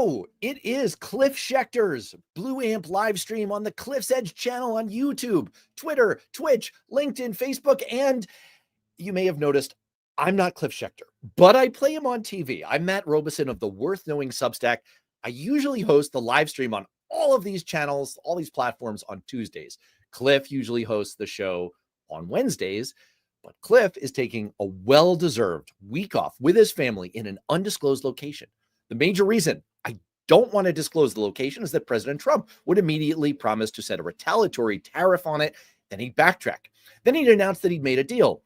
Hello, it is Cliff Schecter's Blue Amp live stream on the Cliff's Edge channel on YouTube, Twitter, Twitch, LinkedIn, Facebook, and you may have noticed I'm not Cliff Schechter, but I play him on TV. I'm Matt Robeson of the Worth Knowing Substack. I usually host the live stream on all of these channels, all these platforms on Tuesdays. Cliff usually hosts the show on Wednesdays, but Cliff is taking a well-deserved week off with his family in an undisclosed location. The major reason I don't want to disclose the location is that President Trump would immediately promise to set a retaliatory tariff on it. Then he'd backtrack. Then he'd announce that he'd made a deal.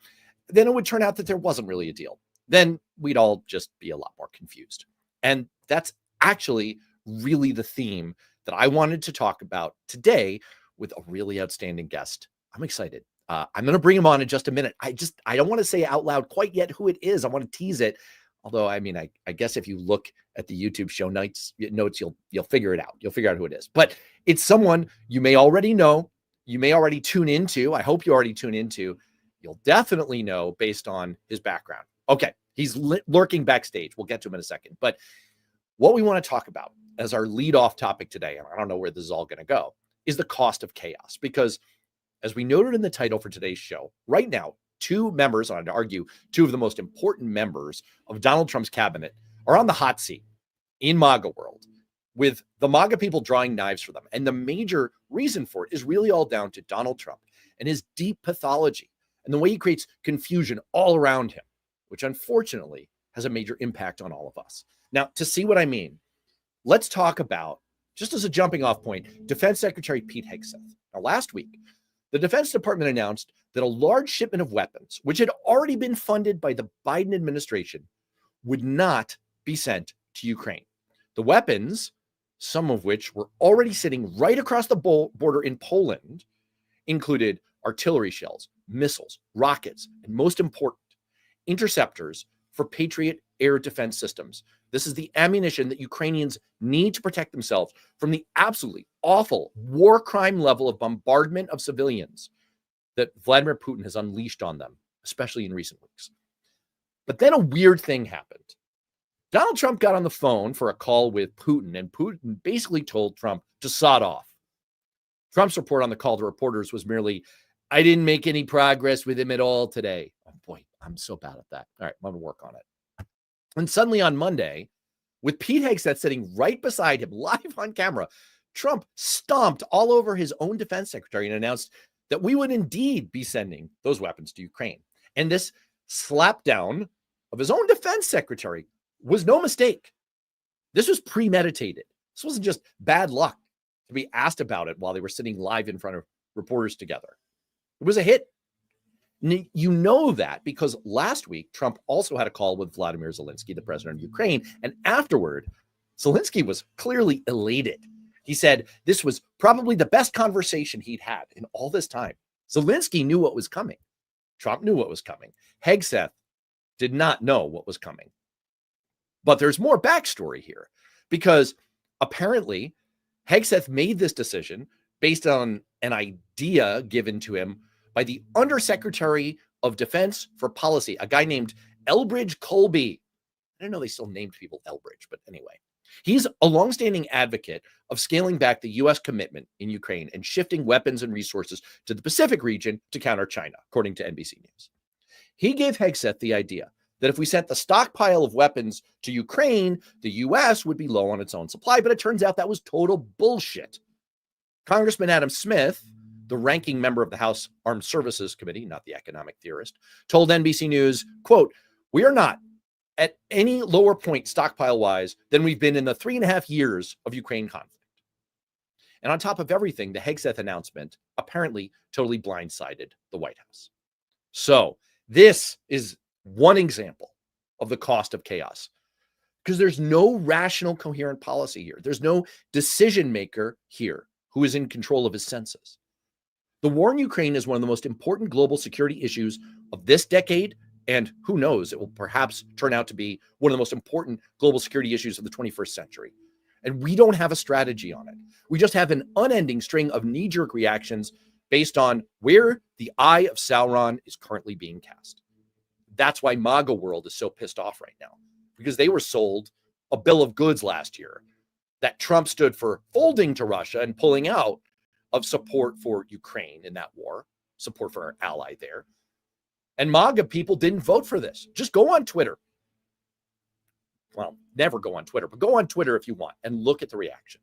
Then it would turn out that there wasn't really a deal. Then we'd all just be a lot more confused. And that's actually really the theme that I wanted to talk about today with a really outstanding guest. I'm excited. I'm going to bring him on in just a minute. I don't want to say out loud quite yet who it is. I want to tease it. Although, I mean, I guess if you look at the YouTube show notes, you'll figure it out. You'll figure out who it is. But it's someone you may already know. You may already tune into. I hope you already tune into. You'll definitely know based on his background. Okay, he's lurking backstage. We'll get to him in a second. But what we want to talk about as our lead-off topic today, and I don't know where this is all going to go, is the cost of chaos. Because as we noted in the title for today's show, right now, two members, I'd argue, two of the most important members of Donald Trump's cabinet are on the hot seat in MAGA world, with the MAGA people drawing knives for them. And the major reason for it is really all down to Donald Trump and his deep pathology and the way he creates confusion all around him, which unfortunately has a major impact on all of us. Now, to see what I mean, let's talk about, just as a jumping off point, Defense Secretary Pete Hegseth. Now, last week, the Defense Department announced that a large shipment of weapons, which had already been funded by the Biden administration, would not be sent to Ukraine. The weapons, some of which were already sitting right across the border in Poland, included artillery shells, missiles, rockets, and most important, interceptors for Patriot air defense systems. This is the ammunition that Ukrainians need to protect themselves from the absolutely awful war crime level of bombardment of civilians that Vladimir Putin has unleashed on them, especially in recent weeks. But then a weird thing happened. Donald Trump got on the phone for a call with Putin, and Putin basically told Trump to sod off. Trump's report on the call to reporters was merely, "I didn't make any progress with him at all today." Oh boy, I'm so bad at that. All right, I'm going to work on it. And suddenly on Monday, with Pete Hegseth sitting right beside him, live on camera, Trump stomped all over his own defense secretary and announced that we would indeed be sending those weapons to Ukraine. And this slapdown of his own defense secretary was no mistake. This was premeditated. This wasn't just bad luck to be asked about it while they were sitting live in front of reporters together. It was a hit. You know that because last week, Trump also had a call with Vladimir Zelensky, the president of Ukraine. And afterward, Zelensky was clearly elated. He said this was probably the best conversation he'd had in all this time. Zelensky knew what was coming. Trump knew what was coming. Hegseth did not know what was coming. But there's more backstory here because apparently Hegseth made this decision based on an idea given to him by the Undersecretary of Defense for Policy, a guy named Elbridge Colby. I didn't know they still named people Elbridge, but anyway. He's a longstanding advocate of scaling back the U.S. commitment in Ukraine and shifting weapons and resources to the Pacific region to counter China, according to NBC News. He gave Hegseth the idea that if we sent the stockpile of weapons to Ukraine, the U.S. would be low on its own supply, but it turns out that was total bullshit. Congressman Adam Smith, the ranking member of the House Armed Services Committee, not the economic theorist, told NBC News, quote, "We are not at any lower point stockpile-wise than we've been in the 3.5 years of Ukraine conflict." And on top of everything, the Hegseth announcement apparently totally blindsided the White House. So this is one example of the cost of chaos because there's no rational, coherent policy here. There's no decision maker here who is in control of his senses. The war in Ukraine is one of the most important global security issues of this decade. And who knows, it will perhaps turn out to be one of the most important global security issues of the 21st century. And we don't have a strategy on it. We just have an unending string of knee-jerk reactions based on where the eye of Sauron is currently being cast. That's why MAGA world is so pissed off right now, because they were sold a bill of goods last year that Trump stood for folding to Russia and pulling out of support for Ukraine in that war, support for our ally there. And MAGA people didn't vote for this. Just go on Twitter. Well, never go on Twitter, but go on Twitter if you want and look at the reaction.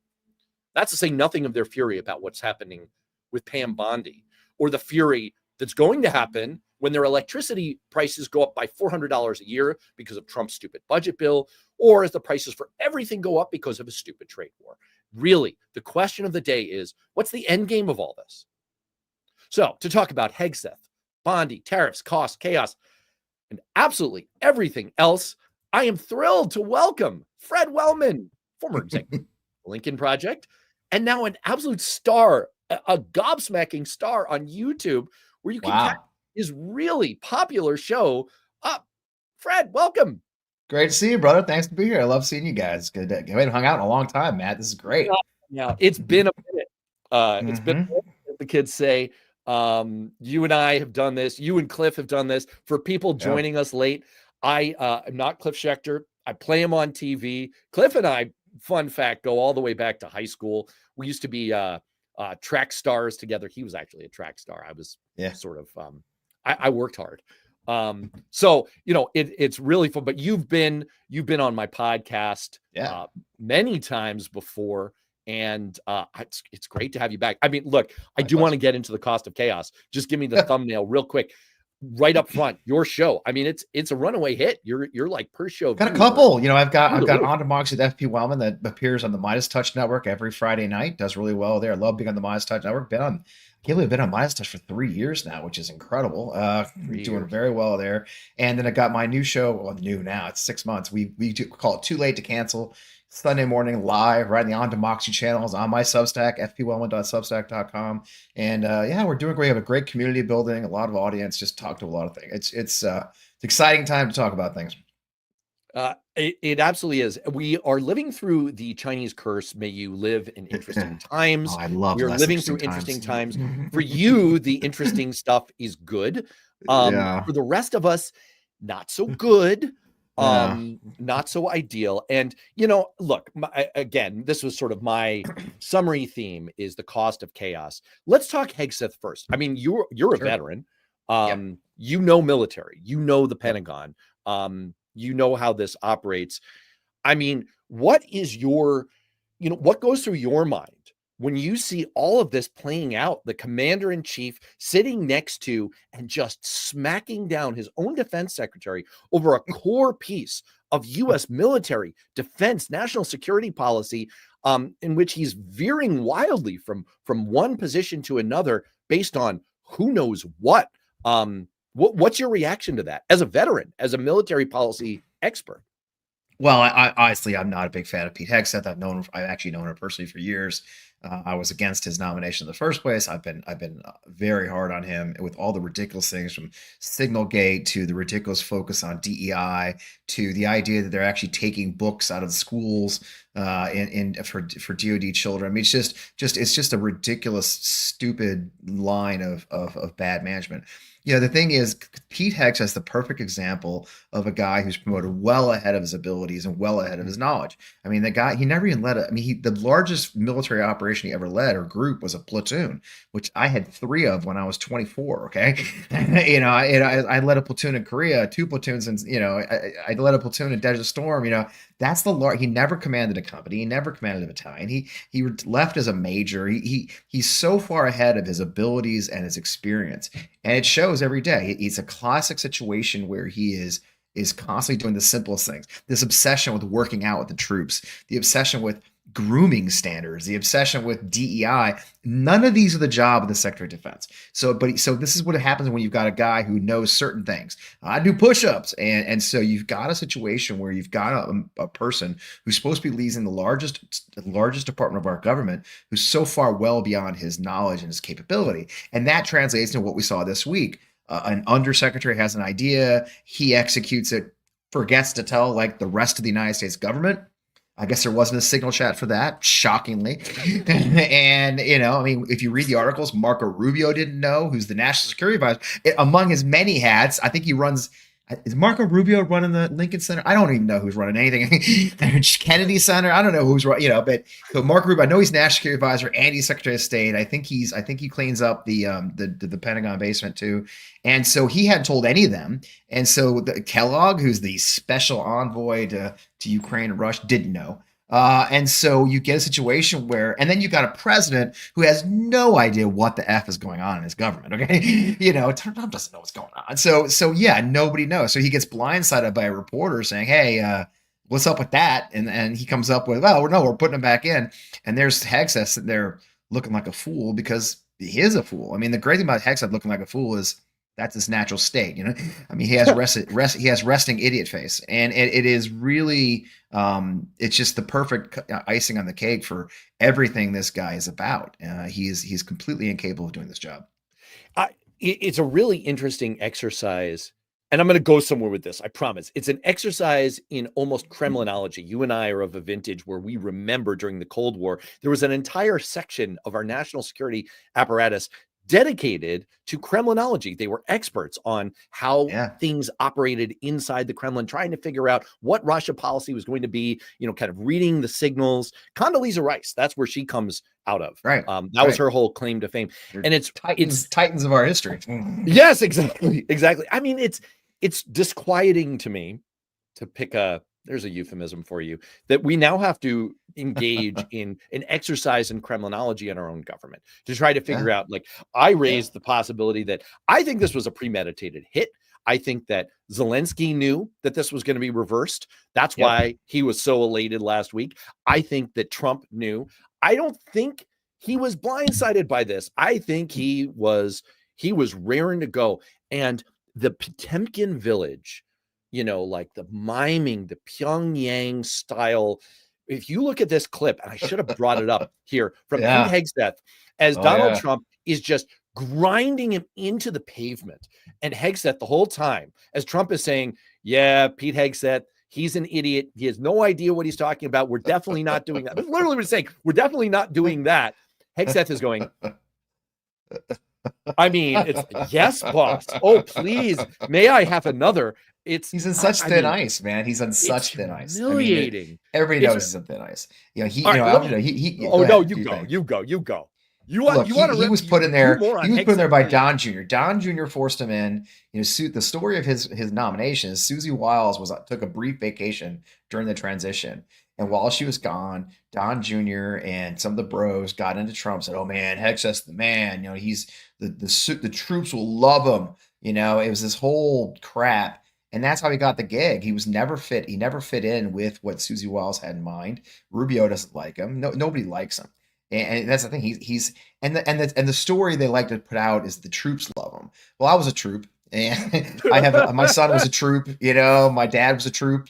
That's to say nothing of their fury about what's happening with Pam Bondi, or the fury that's going to happen when their electricity prices go up by $400 a year because of Trump's stupid budget bill, or as the prices for everything go up because of a stupid trade war. Really, the question of the day is, what's the end game of all this? So, to talk about Hegseth, Bondi, tariffs, costs, chaos, and absolutely everything else, I am thrilled to welcome Fred Wellman, former executive of the Lincoln Project, and now an absolute star, a gobsmacking star on YouTube, where you can catch his really popular show. Fred, welcome. Great to see you, brother. Thanks to be here. I love seeing you guys. Good. We haven't hung out in a long time, Matt. This is great. Yeah, it's been a minute. It's been a minute, as the kids say. You and I have done this. You and Cliff have done this. For people joining us late, I am not Cliff Schechter. I play him on TV. Cliff and I, fun fact, go all the way back to high school. We used to be track stars together. He was actually a track star. I was sort of, I worked hard. So, it's really fun, but you've been on my podcast many times before. And it's great to have you back. I mean, look, I do want to get into the cost of chaos. Just give me the thumbnail real quick, right up front. Your show. I mean, it's a runaway hit. You're like per show. Got a couple. I've got On Democracy with FP Wellman that appears on the Midas Touch Network every Friday night. Does really well there. I love being on the Midas Touch Network. I can't believe I've been on Midas Touch for 3 years now, which is incredible. Doing very well there. And then I got my new show. Well, new now. It's 6 months. We call it Too Late to Cancel. Sunday morning live right in the On Democracy channels on my Substack, fpwellman.substack.com. And we're doing great. We have a great community building, a lot of audience, just talk to a lot of things. It's an exciting time to talk about things. It absolutely is. We are living through the Chinese curse. May you live in interesting times. I love. We're living through interesting times. For you, the interesting stuff is good. For the rest of us, not so good. Not so ideal. And look, again, this was sort of my summary theme, is the cost of chaos. Let's talk Hegseth first. I mean, you're a veteran. You know military, the Pentagon, you know how this operates. I mean, what is what goes through your mind when you see all of this playing out, the commander in chief sitting next to and just smacking down his own defense secretary over a core piece of U.S. military defense, national security policy, in which he's veering wildly from one position to another based on who knows what? What's your reaction to that as a veteran, as a military policy expert? Well, I honestly, I'm not a big fan of Pete Hegseth. I've actually known him personally for years. I was against his nomination in the first place. I've been very hard on him with all the ridiculous things, from Signalgate to the ridiculous focus on DEI to the idea that they're actually taking books out of the schools for DoD children. I mean, it's just a ridiculous, stupid line of bad management. The thing is, Pete Hegseth is the perfect example of a guy who's promoted well ahead of his abilities and well ahead of his knowledge. I mean, the guy, he never even led the largest military operation he ever led or group was a platoon, which I had 3 of when I was 24. Okay. I led a platoon in Korea, 2 platoons. And, I led a platoon in Desert Storm. That's he never commanded a company. He never commanded a battalion. He left as a major. He's so far ahead of his abilities and his experience. And it shows every day. It's a classic situation where he is constantly doing the simplest things. This obsession with working out with the troops, the obsession with grooming standards, the obsession with DEI. None of these are the job of the Secretary of Defense. So this is what happens when you've got a guy who knows certain things. I do push-ups. And so you've got a situation where you've got a person who's supposed to be leading the largest department of our government, who's so far well beyond his knowledge and his capability. And that translates into what we saw this week. An undersecretary has an idea. He executes it, forgets to tell like the rest of the United States government. I guess there wasn't a signal chat for that, shockingly. And, if you read the articles, Marco Rubio didn't know, who's the national security advisor. Among his many hats, I think he runs Is Marco Rubio running the Lincoln Center? I don't even know who's running anything. Kennedy Center. I don't know who's running. But so Marco Rubio. I know he's National Security Advisor and he's Secretary of State. I think he cleans up the Pentagon basement too. And so he hadn't told any of them. And so Kellogg, who's the special envoy to Ukraine and Russia, didn't know. And so you get a situation where, and then you got a president who has no idea what the F is going on in his government. Okay. Trump doesn't know what's going on. So yeah, nobody knows. So he gets blindsided by a reporter saying, hey, what's up with that? And he comes up with, well, we're putting him back in. And there's Hegseth sitting there looking like a fool because he is a fool. I mean, the great thing about Hegseth looking like a fool is that's his natural state. I mean, he has resting idiot face, and it is really, it's just the perfect icing on the cake for everything this guy is about. He's completely incapable of doing this job. It's a really interesting exercise, and I'm going to go somewhere with this. I promise. It's an exercise in almost Kremlinology. You and I are of a vintage where we remember during the Cold War, there was an entire section of our national security apparatus dedicated to Kremlinology. They were experts on how things operated inside the Kremlin, trying to figure out what Russia policy was going to be, kind of reading the signals. Condoleezza Rice, that's where she comes out of. Right. That was her whole claim to fame. And it's titans of our history. Yes, exactly. I mean, it's disquieting to me to pick there's a euphemism for you, that we now have to engage in an exercise in Kremlinology in our own government to try to figure out, I raised the possibility that I think this was a premeditated hit. I think that Zelensky knew that this was going to be reversed. That's why he was so elated last week. I think that Trump knew. I don't think he was blindsided by this. I think he was raring to go. And the Potemkin village, the miming, the Pyongyang style. If you look at this clip, and I should have brought it up here from Pete Hegseth, as Donald Trump is just grinding him into the pavement. And Hegseth the whole time, as Trump is saying, yeah, Pete Hegseth, he's an idiot. He has no idea what he's talking about. We're definitely not doing that. But literally, we're saying, we're definitely not doing that. Hegseth is going, I mean, it's yes, boss. Oh, please. May I have another? He's in such thin ice, man. He's on such thin ice. Humiliating. Everybody knows he's on thin ice. He was put in there. He was put in there by Don Jr. Don Jr. forced him in. The story of his nomination is Susie Wiles took a brief vacation during the transition. And while she was gone, Don Jr. and some of the bros got into Trump, said, oh man, Hegseth's the man. He's the troops will love him. It was this whole crap. And that's how he got the gig. He was never fit. He never fit in with what Susie Wiles had in mind. Rubio doesn't like him. Nobody likes him. And that's the thing. The story they like to put out is the troops love him. Well, I was a troop, and my son was a troop. My dad was a troop.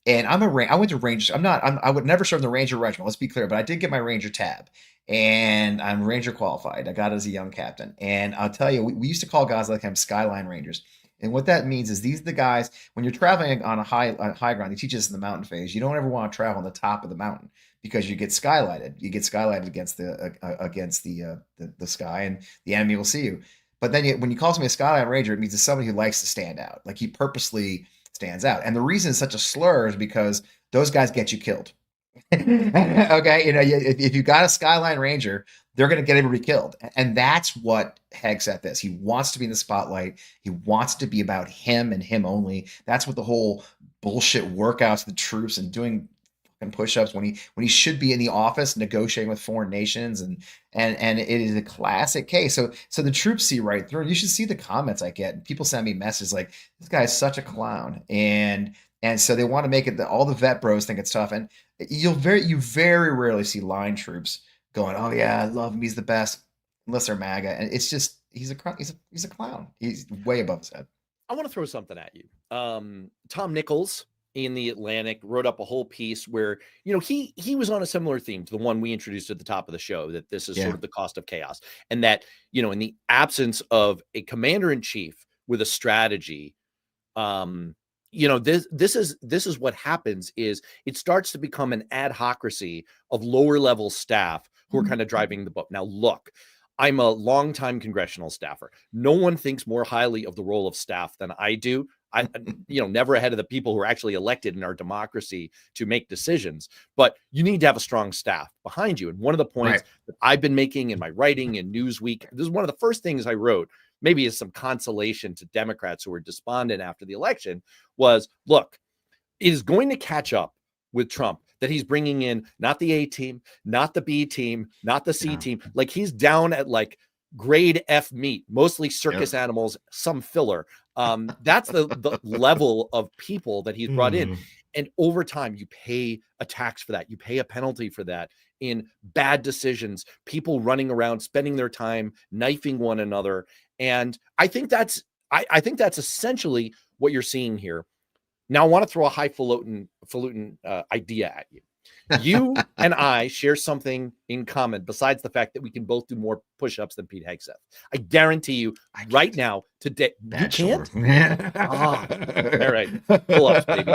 And I went to Rangers. I would never serve in the Ranger Regiment. Let's be clear, but I did get my Ranger tab, and I'm Ranger qualified. I got it as a young captain. And I'll tell you, we used to call guys like him Skyline Rangers. And what that means is these are the guys, when you're traveling on a high ground, they teach us in the mountain phase, you don't ever want to travel on the top of the mountain because you get skylighted. You get skylighted against the sky, and the enemy will see you. But then when you call somebody a Skyline Ranger, it means it's somebody who likes to stand out. Like he purposely stands out. And the reason it's such a slur is because those guys get you killed. Okay, if you got a Skyline Ranger, they're going to get everybody killed. And that's what Hegseth is. He wants to be in the spotlight. He wants to be about him and him only. That's what the whole bullshit workouts, the troops, and doing fucking push-ups when he should be in the office negotiating with foreign nations, and it is a classic case. So the troops see right through. You should see the comments I get. People send me messages like, "This guy is such a clown," and so they want to make it that all the vet bros think it's tough. And you very rarely see line troops going, "Oh yeah, I love him. He's the best," unless they're MAGA. And it's just he's a clown. He's way above his head. I want to throw something at you. Tom Nichols in the Atlantic wrote up a whole piece where he was on a similar theme to the one we introduced at the top of the show, that this is sort of the cost of chaos, and that in the absence of a commander-in-chief with a strategy, this is what happens. Is it starts to become an adhocracy of lower level staff who are kind of driving the boat. Now, look, I'm a longtime congressional staffer. No one thinks more highly of the role of staff than I do. never ahead of the people who are actually elected in our democracy to make decisions, but you need to have a strong staff behind you. And one of the points that I've been making in my writing in Newsweek, this is one of the first things I wrote, maybe as some consolation to Democrats who were despondent after the election, was, look, it is going to catch up with Trump that he's bringing in not the A team, not the B team, not the C team. Like, he's down at like grade F meat, mostly circus animals, some filler. That's the level of people that he's brought in. And over time, you pay a tax for that. You pay a penalty for that in bad decisions, people running around, spending their time knifing one another. And I think that's essentially what you're seeing here. Now, I want to throw a highfalutin idea at you. You and I share something in common besides the fact that we can both do more push-ups than Pete Hegseth. I guarantee you right now, today, you can't? All right. Pull-ups, baby.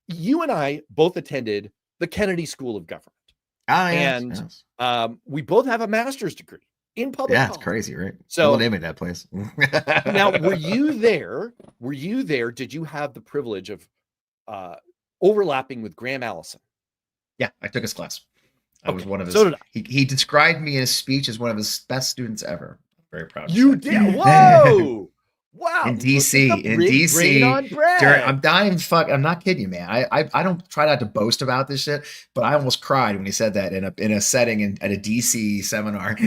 You and I both attended the Kennedy School of Government. We both have a master's degree in public policy. It's crazy, right? So name it that place. Now, were you there? Did you have the privilege of overlapping with Graham Allison? Yeah, I took his class. I was one of his. So did I. He described me in his speech as one of his best students ever. I'm very proud. You did? Whoa! Wow! In DC, I'm not kidding you, man. I don't try not to boast about this shit, but I almost cried when he said that in a setting at a DC seminar. So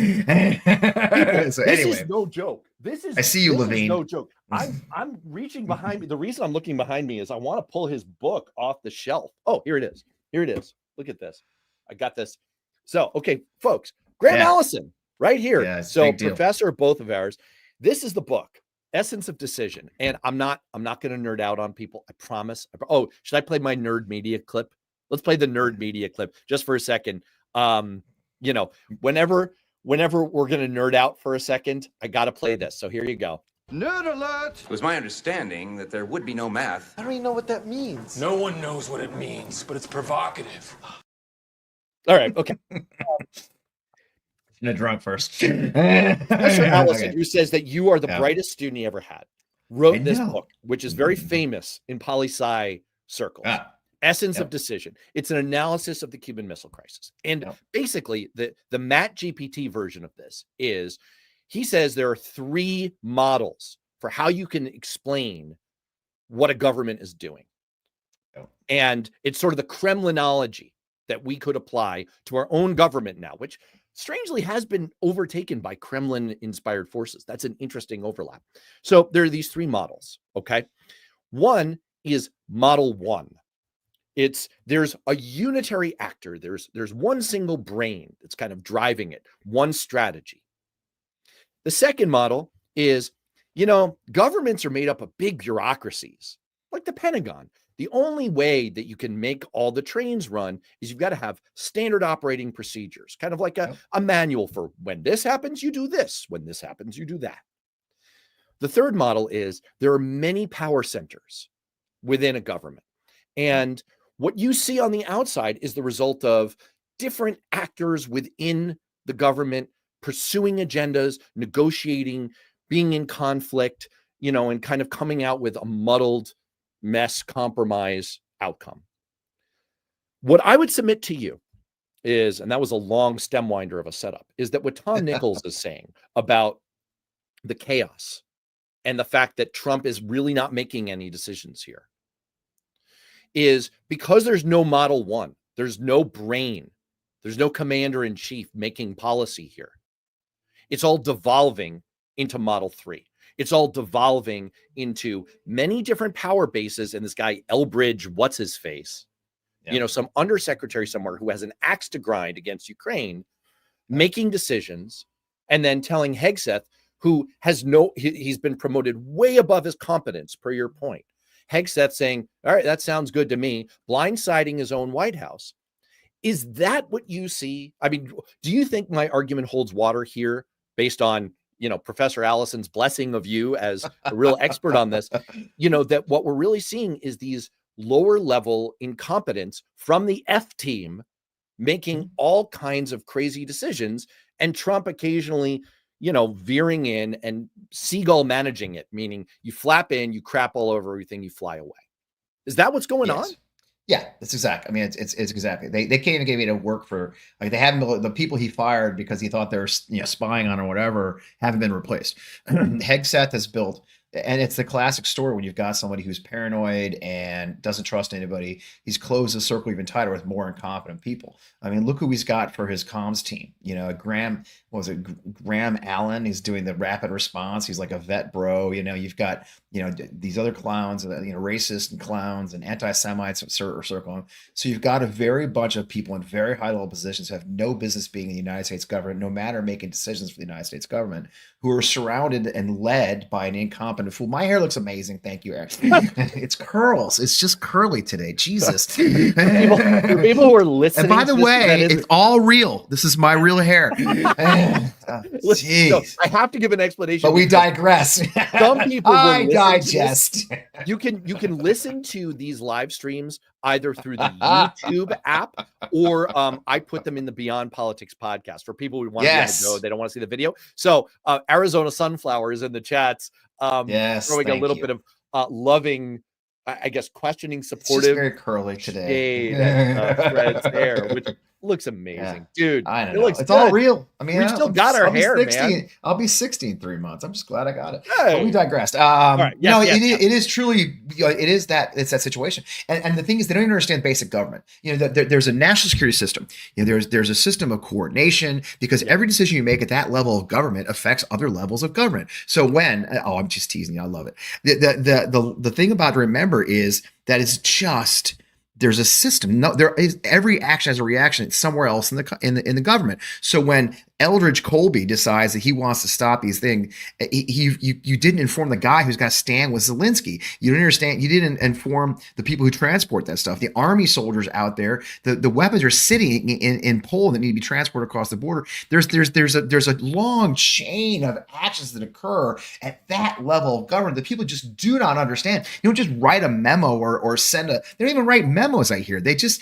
this is no joke. I see you, Levine. No joke. I'm reaching behind me. The reason I'm looking behind me is I want to pull his book off the shelf. Oh, here it is. Here it is. Look at this. I got this. So, okay, folks, Graham Allison, right here. Yeah, so, professor of both of ours. This is the book, Essence of Decision. And I'm not going to nerd out on people. I promise. Oh, should I play my nerd media clip? Let's play the nerd media clip just for a second. Whenever we're going to nerd out for a second, I got to play this. So here you go. Nerd alert! It was my understanding that there would be no math. I don't even know what that means. No one knows what it means, but it's provocative. All right. Okay. Drunk first. Professor Allison, who says that you are the brightest student he ever had, wrote this book, which is very famous in poli-sci circles. Essence of Decision. It's an analysis of the Cuban Missile Crisis. And basically, the Matt GPT version of this is, he says there are 3 models for how you can explain what a government is doing. And it's sort of the Kremlinology that we could apply to our own government now, which strangely has been overtaken by Kremlin-inspired forces. That's an interesting overlap. So there are these 3 models, okay? One is model 1. There's a unitary actor. There's one single brain that's kind of driving it, one strategy. The second model is, governments are made up of big bureaucracies, like the Pentagon. The only way that you can make all the trains run is you've got to have standard operating procedures, kind of like a manual for when this happens, you do this. When this happens, you do that. The third model is there are many power centers within a government. And what you see on the outside is the result of different actors within the government pursuing agendas, negotiating, being in conflict, and kind of coming out with a muddled mess compromise outcome. What I would submit to you is, and that was a long stem winder of a setup, is that what Tom Nichols is saying about the chaos and the fact that Trump is really not making any decisions here is because there's no model 1, there's no brain, there's no commander in chief making policy here. It's all devolving into model 3. It's all devolving into many different power bases. And this guy, Elbridge, what's his face? Some undersecretary somewhere who has an axe to grind against Ukraine, making decisions, and then telling Hegseth, who has he's been promoted way above his competence, per your point. Hegseth saying, all right, that sounds good to me, blindsiding his own White House. Is that what you see? I mean, do you think my argument holds water here based on, Professor Allison's blessing of you as a real expert on this, that what we're really seeing is these lower level incompetence from the F team making all kinds of crazy decisions, and Trump occasionally, veering in and seagull managing it, meaning you flap in, you crap all over everything, you fly away. Is that what's going on? Yeah, that's exactly. I mean, it's exactly. They can't even get me to work for, like, they haven't, the people he fired because he thought they were spying on or whatever haven't been replaced. Hegseth has built, and it's the classic story when you've got somebody who's paranoid and doesn't trust anybody. He's closed the circle even tighter with more incompetent people. I mean, look who he's got for his comms team. Graham, what was it? Graham Allen. He's doing the rapid response. He's like a vet bro. You've got these other clowns, racist and clowns and anti-Semites circling. So you've got a very bunch of people in very high level positions who have no business being in the United States government, no matter making decisions for the United States government, who are surrounded and led by an incompetent fool. My hair looks amazing. Thank you, Ashley. It's curls. It's just curly today. Jesus. people who are listening. And by the way, it's all real. This is my real hair. So I have to give an explanation. But we digress. Some people will digest. You can listen to these live streams either through the YouTube app or I put them in the Beyond Politics podcast for people who want to go. They don't want to see the video. So Arizona Sunflower is in the chats, throwing a little bit of loving, I guess, questioning, supportive. It's very curly today. Threads there, which looks amazing, dude. I know. It looks it's good. all real. I mean, we still got our hair, 16, man. I'll be 60 in 3 months. I'm just glad I got it. Hey. But we digressed. Right. It is truly, it's that situation. And the thing is, they don't even understand basic government. There's a national security system. There's a system of coordination, because every decision you make at that level of government affects other levels of government. So I'm just teasing you. I love it. The thing about to remember is that it's just, there's a system. No, there is, every action has a reaction somewhere else in the government. So when Eldridge Colby decides that he wants to stop these things, you didn't inform the guy who's got to stand with Zelensky. You didn't understand. You didn't inform the people who transport that stuff. The army soldiers out there, the weapons are sitting in Poland that need to be transported across the border. There's a long chain of actions that occur at that level of government that people just do not understand. You don't just write a memo or send a. They don't even write memos. I hear they just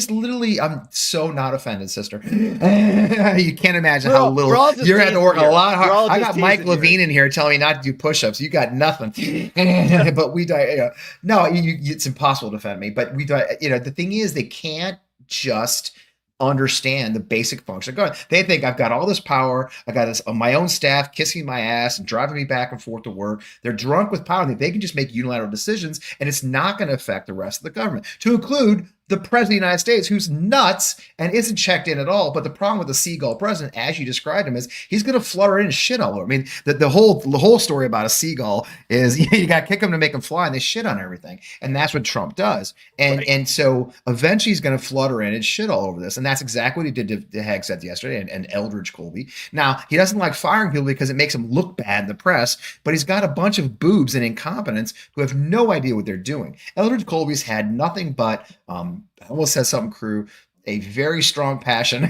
literally. I'm so not offended, sister. You can't imagine how little you're had to work a lot hard. I got Mike Levine in here telling me not to do push-ups. You got nothing. But we die. No, it's impossible to defend me. But we die. The thing is, they can't just understand the basic function of government. They think I've got all this power. I got this my own staff kissing my ass and driving me back and forth to work. They're drunk with power. They can just make unilateral decisions, and it's not going to affect the rest of the government, to include the president of the United States, who's nuts and isn't checked in at all. But the problem with the seagull president, as you described him, is he's going to flutter in and shit all over. I mean, the whole story about a seagull is you got to kick him to make him fly, and they shit on everything. And that's what Trump does. And so eventually he's going to flutter in and shit all over this. And that's exactly what he did to Hegseth yesterday and Eldridge Colby. Now, he doesn't like firing people because it makes him look bad in the press, but he's got a bunch of boobs and incompetents who have no idea what they're doing. Eldridge Colby's had nothing but I almost said something crude, a very strong passion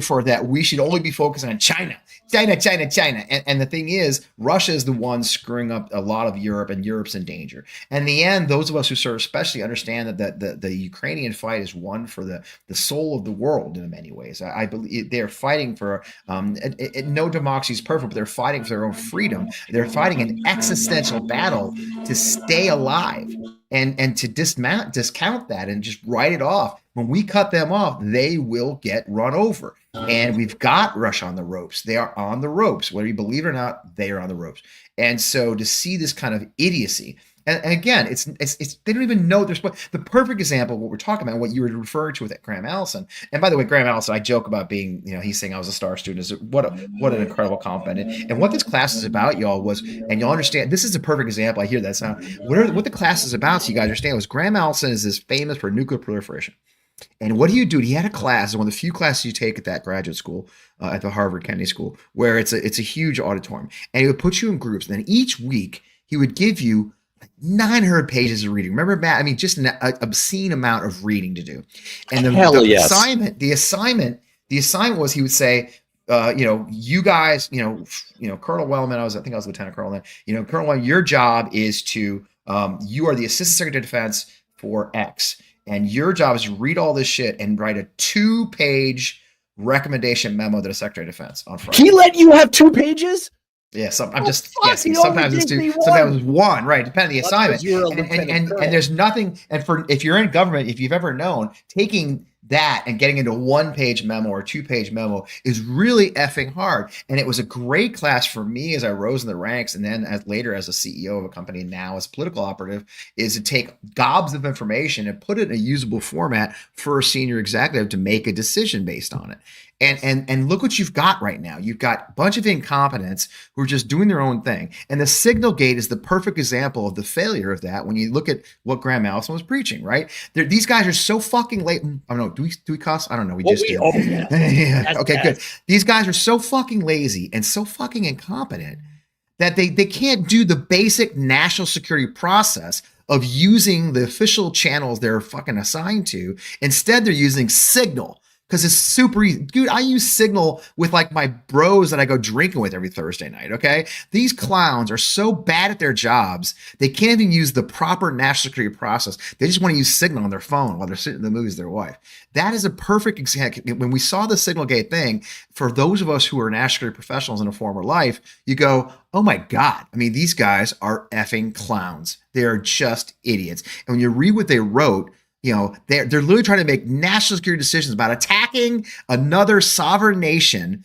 for that we should only be focusing on China. And the thing is, Russia is the one screwing up a lot of Europe, and Europe's in danger. And in the end, those of us who serve especially understand that the Ukrainian fight is one for the soul of the world in many ways. I believe they're fighting for, no democracy is perfect, but they're fighting for their own freedom. They're fighting an existential battle to stay alive. And to discount that and just write it off. When we cut them off, they will get run over. And we've got Russia on the ropes. They are on the ropes. Whether you believe it or not, they are on the ropes. And so to see this kind of idiocy, and again, it's they don't even know there's the perfect example of what we're talking about, what you were referring to with Graham Allison. And by the way, Graham Allison, I joke about being, he's saying I was a star student. What an incredible compliment. And what this class is about, y'all, was, and you'll understand, this is a perfect example. I hear that sound. What the class is about, so you guys understand, was Graham Allison is famous for nuclear proliferation. And what do? He had a class, one of the few classes you take at that graduate school, at the Harvard Kennedy School, where it's a huge auditorium. And he would put you in groups. And then each week, he would give you 900 pages of reading. Remember, Matt? I mean, just an obscene amount of reading to do. And the assignment was, he would say, you guys, Colonel Wellman, I think I was Lieutenant Colonel then, Colonel Wellman, your job is to, you are the Assistant Secretary of Defense for X. And your job is to read all this shit and write a 2-page recommendation memo to the Secretary of Defense on Friday. He let you have 2 pages? Yeah, I'm just fuck, guessing. he only Sometimes it's gave 2, me sometimes 1. it's 1, right? Depending on the That's assignment. 'cause you're a And, lieutenant colonel. there's nothing, and for if you're in government, if you've ever known, taking that and getting into a 1-page memo or 2-page memo is really effing hard. And it was a great class for me as I rose in the ranks, and then later as a CEO of a company, now as a political operative, is to take gobs of information and put it in a usable format for a senior executive to make a decision based on it. And look what you've got right now. You've got a bunch of incompetents who are just doing their own thing. And the Signal Gate is the perfect example of the failure of that when you look at what Graham Allison was preaching, right? These guys are so fucking late. I don't know. Do we cuss? I don't know. We just did. Oh, yes. Yeah. Okay, good. These guys are so fucking lazy and so fucking incompetent that they can't do the basic national security process of using the official channels they're fucking assigned to. Instead, they're using Signal. Because it's super easy. Dude, I use Signal with like my bros that I go drinking with every Thursday night, okay? These clowns are so bad at their jobs, they can't even use the proper national security process. They just want to use Signal on their phone while they're sitting in the movies with their wife. That is a perfect example. When we saw the Signal Gate thing, for those of us who are national security professionals in a former life, you go, oh my God. I mean, these guys are effing clowns. They are just idiots. And when you read what they wrote, you know, they're literally trying to make national security decisions about attacking another sovereign nation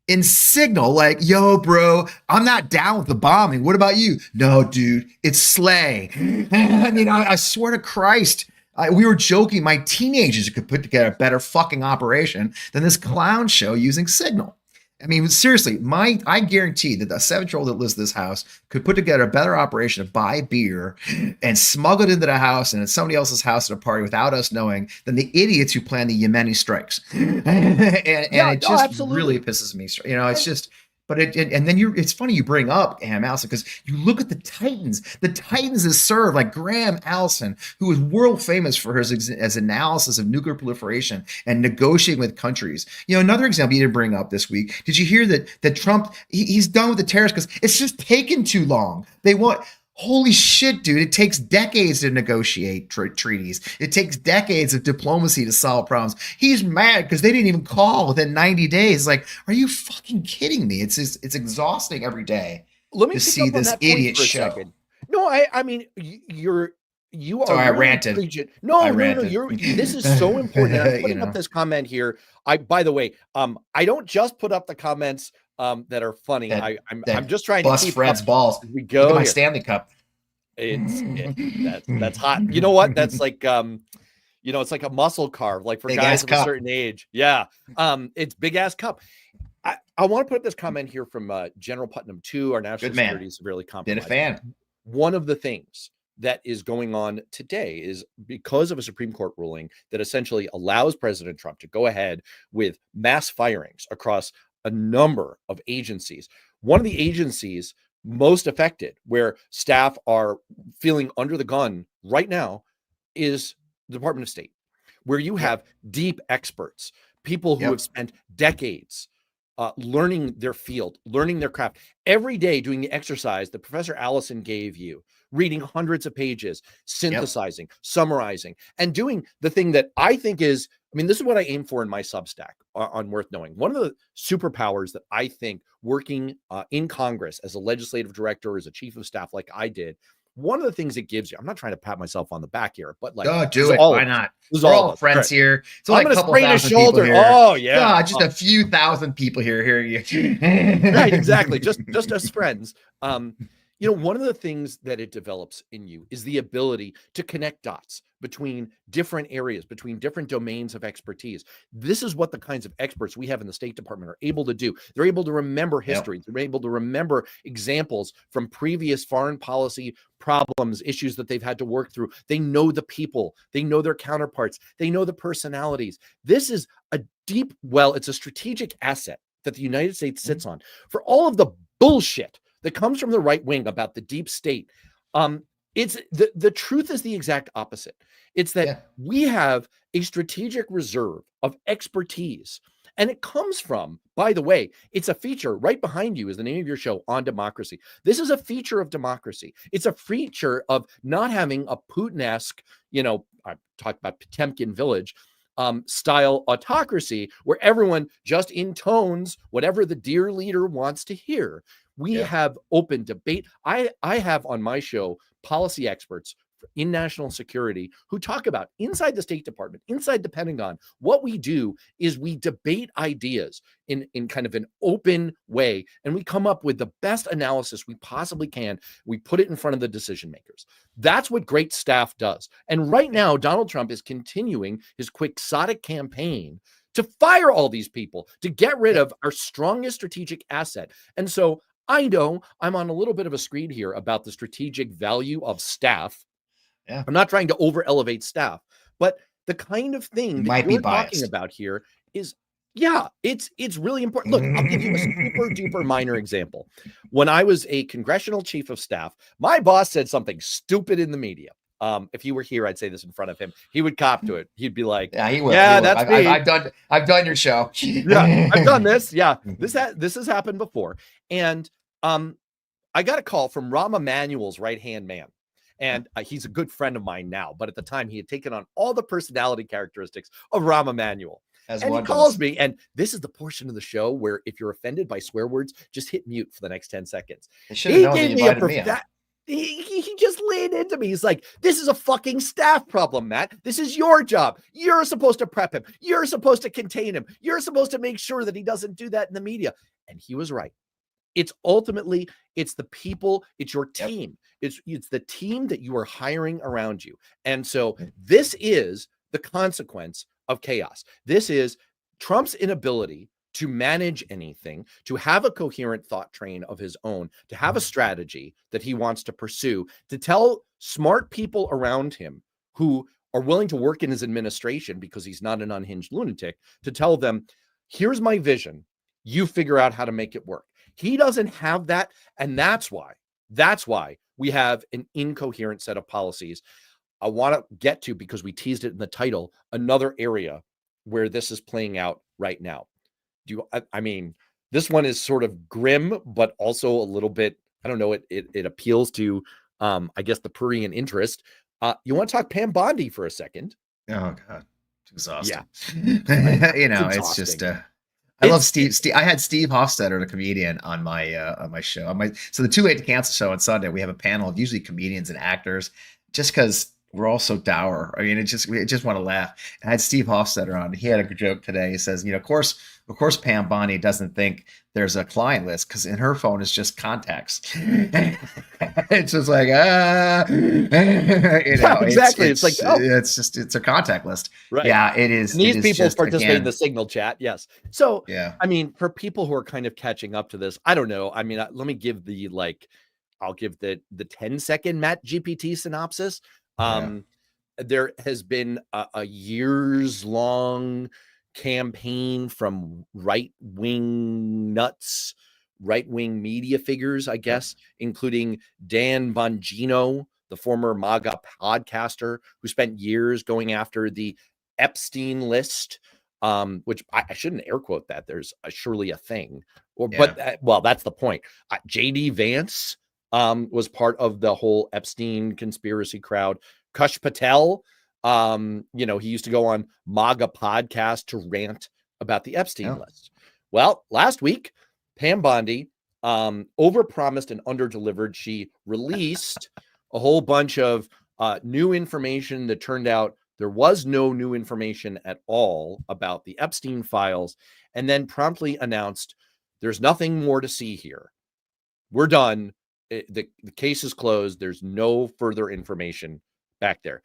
in Signal, like, yo, bro, I'm not down with the bombing. What about you? No, dude, it's Slay. I mean, I swear to Christ, we were joking. My teenagers could put together a better fucking operation than this clown show using Signal. I mean, seriously, I guarantee that the 7-year-old that lives in this house could put together a better operation to buy beer and smuggle it into the house and at somebody else's house at a party without us knowing than the idiots who plan the Yemeni strikes. and it just absolutely. really pisses me. You know, it's just, but and then it's funny you bring up Allison, because you look at the Titans that serve, like Graham Allison, who is world famous for his analysis of nuclear proliferation and negotiating with countries. You know, another example you didn't bring up this week. Did you hear that Trump, he's done with the tariffs because it's just taken too long. They want, holy shit, dude, it takes decades to negotiate treaties. It takes decades of diplomacy to solve problems. He's mad because they didn't even call within 90 days. Like, are you fucking kidding me? It's exhausting every day. Let me to pick see up on this that point idiot for a show. second. No, I mean, you are Sorry, I really ranted. preaching. No, I no, ranted. this is so important. And I'm putting You up know. this comment here. By the way, I don't just put up the comments that are funny. That I'm just trying to bust keep Fred's up balls. as we Look go at my here. Stanley Cup. That's hot. You know what? That's like you know, it's like a muscle car, like for Big guys ass of cup. a certain age. Yeah. It's big ass cup. I want to put up this comment here from General Putnam 2. Our national Good man. security is severely Been a compromised. fan. One of the things that is going on today is because of a Supreme Court ruling that essentially allows President Trump to go ahead with mass firings across a number of agencies. One of the agencies most affected, where staff are feeling under the gun right now, is the Department of State, where you have deep experts, people who have spent decades learning their field, learning their craft, every day doing the exercise that Professor Allison gave you, reading hundreds of pages, synthesizing, summarizing, and doing the thing that I think is, I mean, this is what I aim for in my Substack on Worth Knowing. One of the superpowers that I think working in Congress as a legislative director, as a chief of staff like I did, one of the things it gives you, I'm not trying to pat myself on the back here, but like, oh, do it. Why not? We're all friends here. It's only I'm a going to couple sprain his thousand people shoulder. here. Oh, yeah. God, just a few thousand people here. Right, exactly. Just as friends. You know, one of the things that it develops in you is the ability to connect dots between different areas, between different domains of expertise. This is what the kinds of experts we have in the State Department are able to do. They're able to remember history. They're able to remember examples from previous foreign policy problems, issues that they've had to work through. They know the people. They know their counterparts. They know the personalities. This is a deep, well, it's a strategic asset that the United States sits on for all of the bullshit that comes from the right wing about the deep state. It's the truth is the exact opposite. It's that we have a strategic reserve of expertise, and it comes from, by the way, it's a feature right behind you is the name of your show, On Democracy. This is a feature of democracy. It's a feature of not having a Putin-esque, you know, I talked about Potemkin Village, style autocracy where everyone just intones whatever the dear leader wants to hear. We have open debate. I have on my show policy experts in national security who talk about inside the State Department, inside the Pentagon. What we do is we debate ideas in kind of an open way, and we come up with the best analysis we possibly can. We put it in front of the decision makers. That's what great staff does. And right now, Donald Trump is continuing his quixotic campaign to fire all these people, to get rid of our strongest strategic asset. And so I know I'm on a little bit of a screed here about the strategic value of staff. Yeah. I'm not trying to over elevate staff, but the kind of thing that you're talking about here is, it's really important. Look, I'll give you a super duper minor example. When I was a congressional chief of staff, my boss said something stupid in the media. If you were here, I'd say this in front of him. He would cop to it. He'd be like, "Yeah, he will. Yeah, he will. that's me. I've done your show. Yeah, I've done this. Yeah, this has happened before." And I got a call from Rahm Emanuel's right-hand man. And he's a good friend of mine now, but at the time he had taken on all the personality characteristics of Rahm Emanuel. And he calls me, and this is the portion of the show where if you're offended by swear words, just hit mute for the next 10 seconds. He gave me he just leaned into me. He's like, "This is a fucking staff problem, Matt. This is your job. You're supposed to prep him. You're supposed to contain him. You're supposed to make sure that he doesn't do that in the media." And he was right. It's ultimately, it's the people, it's your team. It's the team that you are hiring around you. And so this is the consequence of chaos. This is Trump's inability to manage anything, to have a coherent thought train of his own, to have a strategy that he wants to pursue, to tell smart people around him who are willing to work in his administration because he's not an unhinged lunatic, to tell them, "Here's my vision. You figure out how to make it work." He doesn't have that. And that's why we have an incoherent set of policies. I want to get to, because we teased it in the title, another area where this is playing out right now. I mean, this one is sort of grim, but also a little bit, I don't know, it appeals to, I guess, the prurient interest. You want to talk Pam Bondi for a second? Oh, God. It's exhausting. Yeah. It's just... I love Steve. I had Steve Hofstetter, the comedian, on my show. So the Too Late to Cancel show on Sunday, we have a panel of usually comedians and actors, just because we're all so dour. I mean, we just want to laugh. I had Steve Hofstetter on. He had a joke today. He says, of course, Pam Bondi doesn't think there's a client list because in her phone is just contacts. It's just like exactly. It's like, it's a contact list. Right. Yeah, it is. And these it is people just, participate again, in the Signal chat. Yes. So yeah. I mean, for people who are kind of catching up to this, I don't know. I mean, let me give I'll give the 10-second Matt GPT synopsis. There has been a years long campaign from right-wing nuts, right-wing media figures, I guess, including Dan Bongino, the former MAGA podcaster who spent years going after the Epstein list, which I shouldn't air quote that. There's surely a thing. But that's the point. JD Vance was part of the whole Epstein conspiracy crowd. Kush Patel, he used to go on MAGA podcast to rant about the Epstein list. Well, last week, Pam Bondi overpromised and underdelivered. She released a whole bunch of new information that turned out there was no new information at all about the Epstein files, and then promptly announced there's nothing more to see here. We're done. The case is closed. There's no further information back there.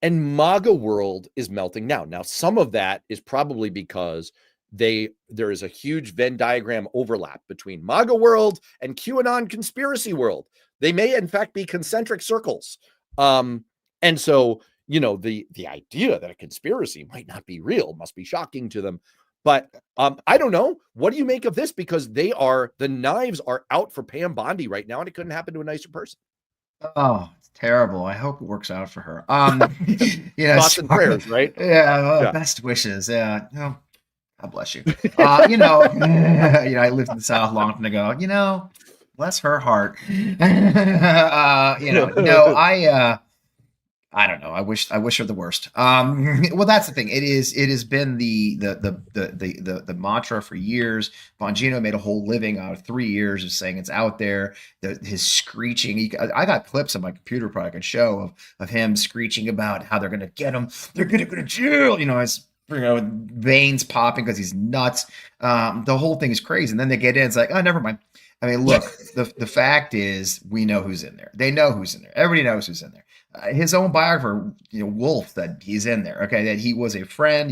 And MAGA world is melting down. Now, some of that is probably because there is a huge Venn diagram overlap between MAGA world and QAnon conspiracy world. They may, in fact, be concentric circles. And so, the idea that a conspiracy might not be real must be shocking to them. But I don't know. What do you make of this? Because the knives are out for Pam Bondi right now, and it couldn't happen to a nicer person. Oh, it's terrible. I hope it works out for her. Thoughts and prayers, right? Yeah, best wishes. Yeah, God bless you. I lived in the South long enough to go, bless her heart. I don't know. I wish her the worst. Well, that's the thing. It has been the mantra for years. Bongino made a whole living out of 3 years of saying it's out there. His screeching. I got clips on my computer probably I could show of him screeching about how they're going to get him. They're going to go to jail. His veins popping because he's nuts. The whole thing is crazy. And then they get in. It's like, oh, never mind. I mean, look, the fact is we know who's in there. They know who's in there. Everybody knows who's in there. His own biographer, Wolf, that he's in there. Okay, that he was a friend.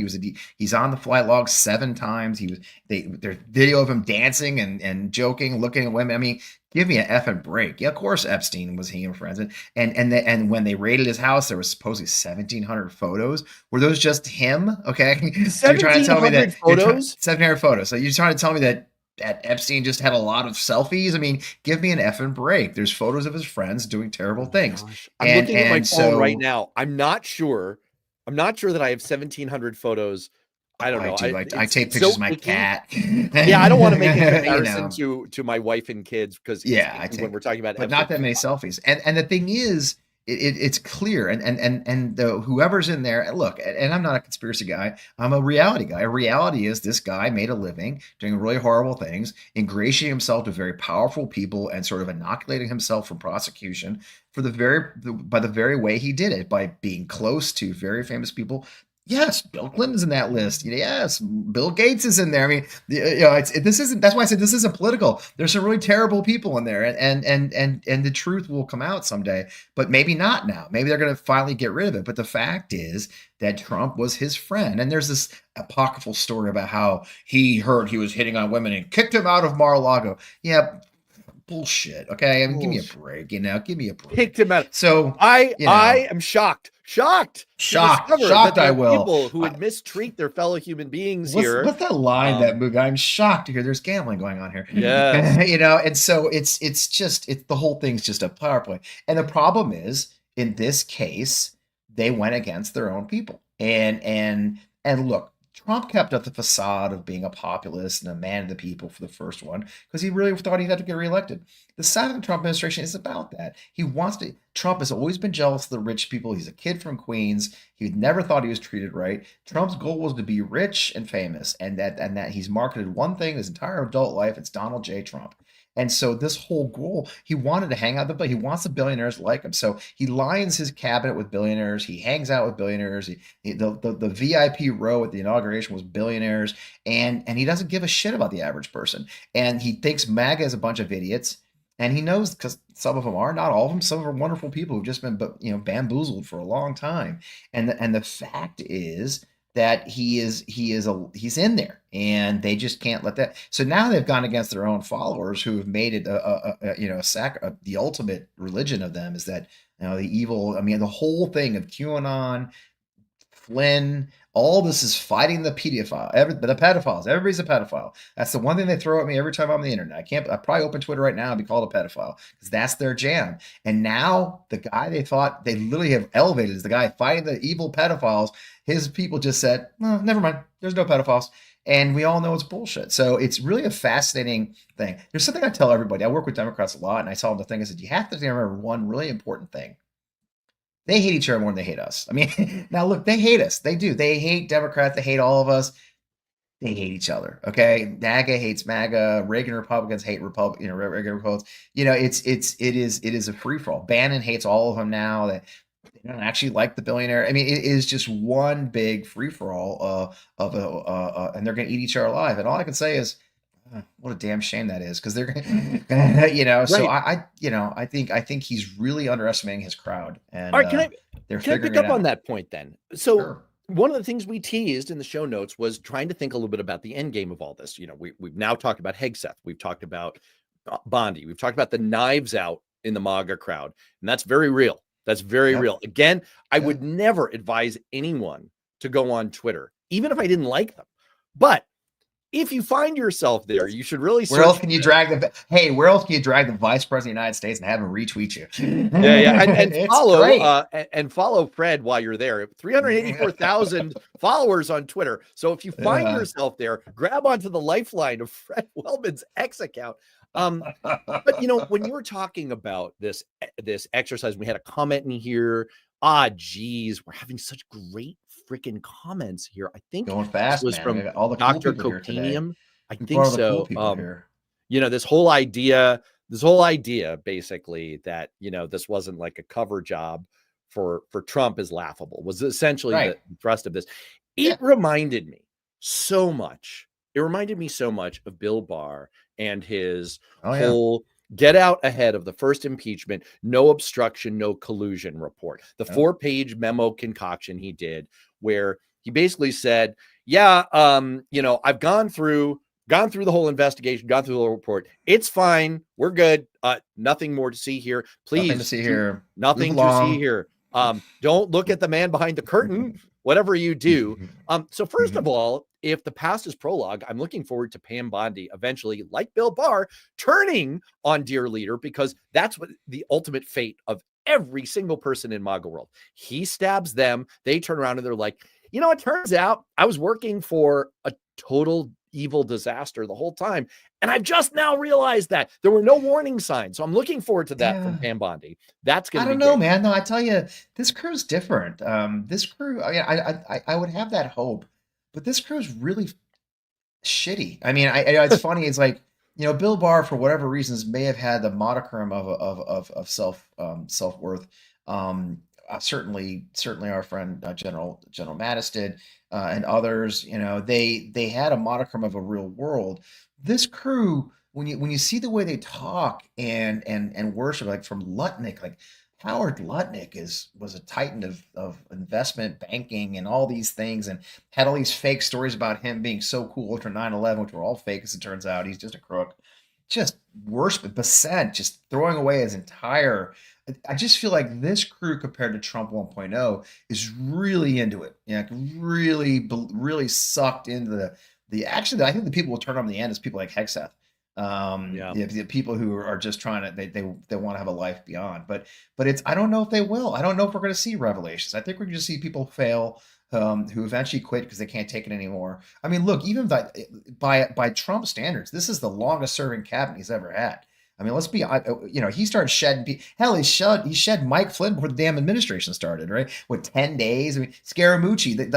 He's on the flight log 7 times. There's video of him dancing and joking, looking at women. I mean, give me an effing break. Yeah, of course Epstein was hanging friends. And when they raided his house, there was supposedly 1,700 photos. Were those just him? Okay, so you're trying to tell me that photos? 1,700 photos. So you're trying to tell me that Epstein just had a lot of selfies. I mean, give me an effing break. There's photos of his friends doing terrible things. I'm looking at my phone right now. I'm not sure that I have 1,700 photos. I don't know. I take pictures of my cat. Yeah, I don't want to make a comparison to my wife and kids because when we're talking about, but not that many selfies. And the thing is, it's clear, and whoever's in there, look, and I'm not a conspiracy guy, I'm a reality guy. A reality is this guy made a living doing really horrible things, ingratiating himself to very powerful people and sort of inoculating himself from prosecution by the very way he did it, by being close to very famous people. Yes, Bill Clinton's in that list. Yes, Bill Gates is in there. I mean, this isn't. That's why I said this isn't political. There's some really terrible people in there, and the truth will come out someday. But maybe not now. Maybe they're going to finally get rid of it. But the fact is that Trump was his friend, and there's this apocryphal story about how he heard he was hitting on women and kicked him out of Mar-a-Lago. Yeah. Bullshit. Okay, I mean, give me a break. Give me a break. Kicked him out. So I am shocked. I will. People who would mistreat their fellow human beings here. What's that line that movie? I'm shocked to hear there's gambling going on here. Yeah, and so it's the whole thing's just a power play. And the problem is, in this case, they went against their own people. And look. Trump kept up the facade of being a populist and a man of the people for the first one because he really thought he'd have to get reelected. The second Trump administration is about that. Trump has always been jealous of the rich people. He's a kid from Queens. He never thought he was treated right. Trump's goal was to be rich and famous, and that he's marketed one thing his entire adult life. It's Donald J. Trump. And so this whole goal, he wanted to hang out he wants the billionaires to like him. So he lines his cabinet with billionaires. He hangs out with billionaires. The VIP row at the inauguration was billionaires. And he doesn't give a shit about the average person. And he thinks MAGA is a bunch of idiots. And he knows, because some of them are, not all of them, some of them are wonderful people who've just been bamboozled for a long time. And the fact is that he's in there, and they just can't let that. So now they've gone against their own followers, who have made it the ultimate religion of them is that the evil. I mean, the whole thing of QAnon, Flynn, all this is fighting the pedophiles. Everybody's a pedophile. That's the one thing they throw at me every time I'm on the internet. I probably open Twitter right now and be called a pedophile because that's their jam. And now the guy they thought they literally have elevated is the guy fighting the evil pedophiles. His people just said, "No, never mind. There's no pedophiles." And we all know it's bullshit. So it's really a fascinating thing. There's something I tell everybody. I work with Democrats a lot, and I tell them the thing is that you have to remember one really important thing. They hate each other more than they hate us. I mean, now look, they hate us. They do. They hate Democrats. They hate all of us. They hate each other. Okay, MAGA hates MAGA. Reagan Republicans hate Reagan Republicans. It is a free for all. Bannon hates all of them now. They don't actually like the billionaire. I mean, it is just one big free for all and they're going to eat each other alive. And all I can say is, what a damn shame that is, because they're right. So I think he's really underestimating his crowd. And all right, can I pick up on that point then? So sure. One of the things we teased in the show notes was trying to think a little bit about the end game of all this. We've now talked about Hegseth, we've talked about Bondi, we've talked about the knives out in the MAGA crowd, and that's very real. That's very real. Again, I would never advise anyone to go on Twitter, even if I didn't like them. But if you find yourself there, you should really. Where else can you drag the vice president of the United States and have him retweet you? Yeah, and follow Fred while you're there. 384,000 followers on Twitter. So if you find yourself there, grab onto the lifeline of Fred Wellman's X account. But when you were talking about this exercise, we had a comment in here Geez, we're having such great freaking comments here. I think Going this fast, was man. We from got all the cool Dr. people here today. Cocanium. I We think brought all the cool so. people here. This whole idea basically that, this wasn't like a cover job for Trump is laughable, was essentially the thrust of this. It reminded me so much. It reminded me so much of Bill Barr and his whole get out ahead of the first impeachment, no obstruction, no collusion report. The 4-page memo concoction he did, where he basically said, I've gone through the whole investigation, gone through the whole report. It's fine. We're good. Nothing more to see here. Please. Nothing to see here. Nothing to see here. Don't look at the man behind the curtain, whatever you do. So first of all, if the past is prologue, I'm looking forward to Pam Bondi eventually, like Bill Barr, turning on Dear Leader, because that's what the ultimate fate of every single person in MAGA world. He stabs them. They turn around and they're like, it turns out I was working for a total evil disaster the whole time. And I've just now realized that there were no warning signs. So I'm looking forward to that from Pam Bondi. That's going to be I don't know, man. No, I tell you, this crew's different. This crew, I would have that hope, but this crew's really shitty. I mean, it's funny. It's like, Bill Barr, for whatever reasons, may have had the modicum of self-worth. Certainly our friend General Mattis did, and others. They had a modicum of a real world. This crew, when you see the way they talk and worship, like from Lutnick, like Howard Lutnick was a titan of investment banking and all these things, and had all these fake stories about him being so cool after 9/11, which were all fake, as it turns out. He's just a crook. Just worship, Bassett, just throwing away his entire. I just feel like this crew compared to Trump 1.0 is really into it. Really sucked into the action. I think the people will turn on in the end is people like Hegseth. The people who are just trying to, they want to have a life beyond, but it's, I don't know if they will. I don't know if we're going to see revelations. I think we're going to see people fail, who eventually quit because they can't take it anymore. I mean, look, even by Trump standards, this is the longest serving cabinet he's ever had. I mean, let's be, he started shedding. Hell, he shed Mike Flynn before the damn administration started, right? With 10 days. I mean, Scaramucci, the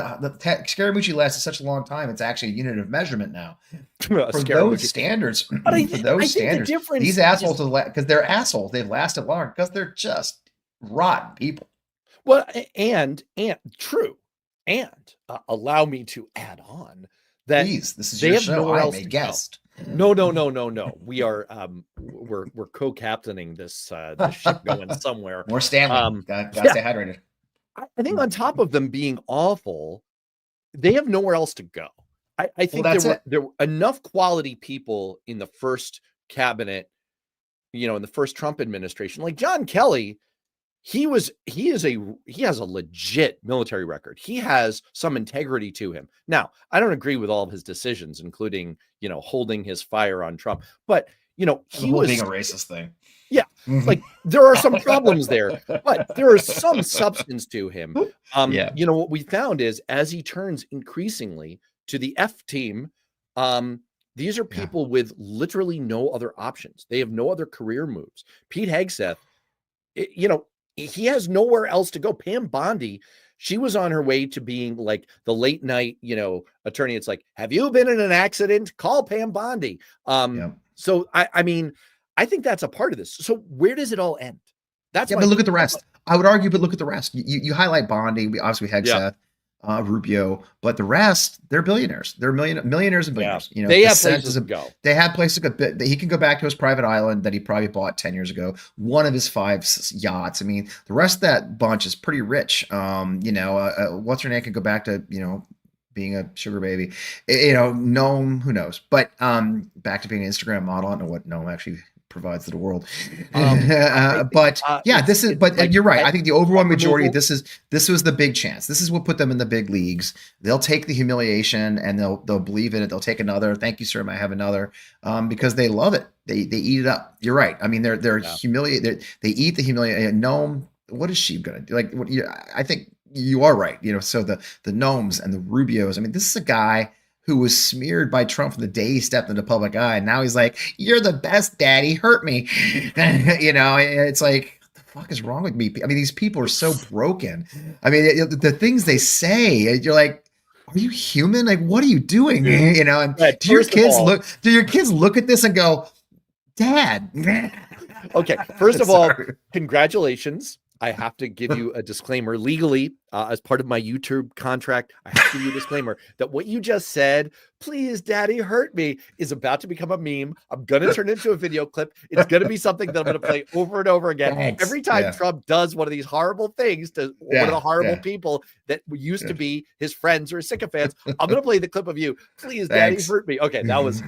Scaramucci lasted such a long time. It's actually a unit of measurement now. For those standards, these assholes, because they're assholes, they've lasted longer because they're just rotten people. Well, and true, and allow me to add on that. Please, this is your show. I'm a guest. No. We are we're co-captaining this ship going somewhere. More Stanley. Got to stay hydrated. I think on top of them being awful, they have nowhere else to go. I think there were enough quality people in the first cabinet, in the first Trump administration, like John Kelly. He has a legit military record. He has some integrity to him. Now, I don't agree with all of his decisions, including, holding his fire on Trump, but he was being a racist thing. Yeah. Like there are some problems there, but there is some substance to him. What we found is as he turns increasingly to the F team, these are people with literally no other options. They have no other career moves. Pete Hegseth, he has nowhere else to go. Pam Bondi, she was on her way to being like the late night, attorney. It's like, have you been in an accident? Call Pam Bondi. So I mean, I think that's a part of this. So where does it all end? But look at the rest. I would argue, but look at the rest. You highlight Bondi, obviously Hegseth, Rubio, but the rest, they're billionaires. They're millionaires and billionaires. They have places to go. They have places to go. He can go back to his private island that he probably bought 10 years ago. One of his 5 yachts. I mean, the rest of that bunch is pretty rich. What's her name can go back to, being a sugar baby. Noam, who knows? But back to being an Instagram model. I don't know what Noam actually provides to the world. But you're right. I think the overwhelming majority, this was the big chance. This is what put them in the big leagues. They'll take the humiliation and they'll believe in it. They'll take another. Thank you, sir. I have another, because they love it. They eat it up. You're right. I mean, they're humiliated. They eat the humiliation. Gnome, what is she going to do? Like, I think you are right. So the Gnomes and the Rubios, I mean, this is a guy who was smeared by Trump from the day he stepped into the public eye. And now he's like, you're the best, daddy, hurt me. It's like, fuck is wrong with me? I mean, these people are so broken. I mean, the things they say, you're like, are you human? Like, what are you doing? You know, and Fred, do your first of kids all- look? Do your kids look at this and go, Dad? Okay, first of all, Sorry. congratulations. I have to give you a disclaimer legally, as part of my YouTube contract. I have to give you a disclaimer that what you just said, "Please, Daddy, hurt me," is about to become a meme. I'm going to turn it into a video clip. It's going to be something that I'm going to play over and over again. Thanks. Every time Yeah. Trump does one of these horrible things to one of Yeah, the horrible yeah. people that used to Yeah. be his friends or sycophants, I'm going to play the clip of you. "Please, Daddy, Thanks. hurt me." Okay, that was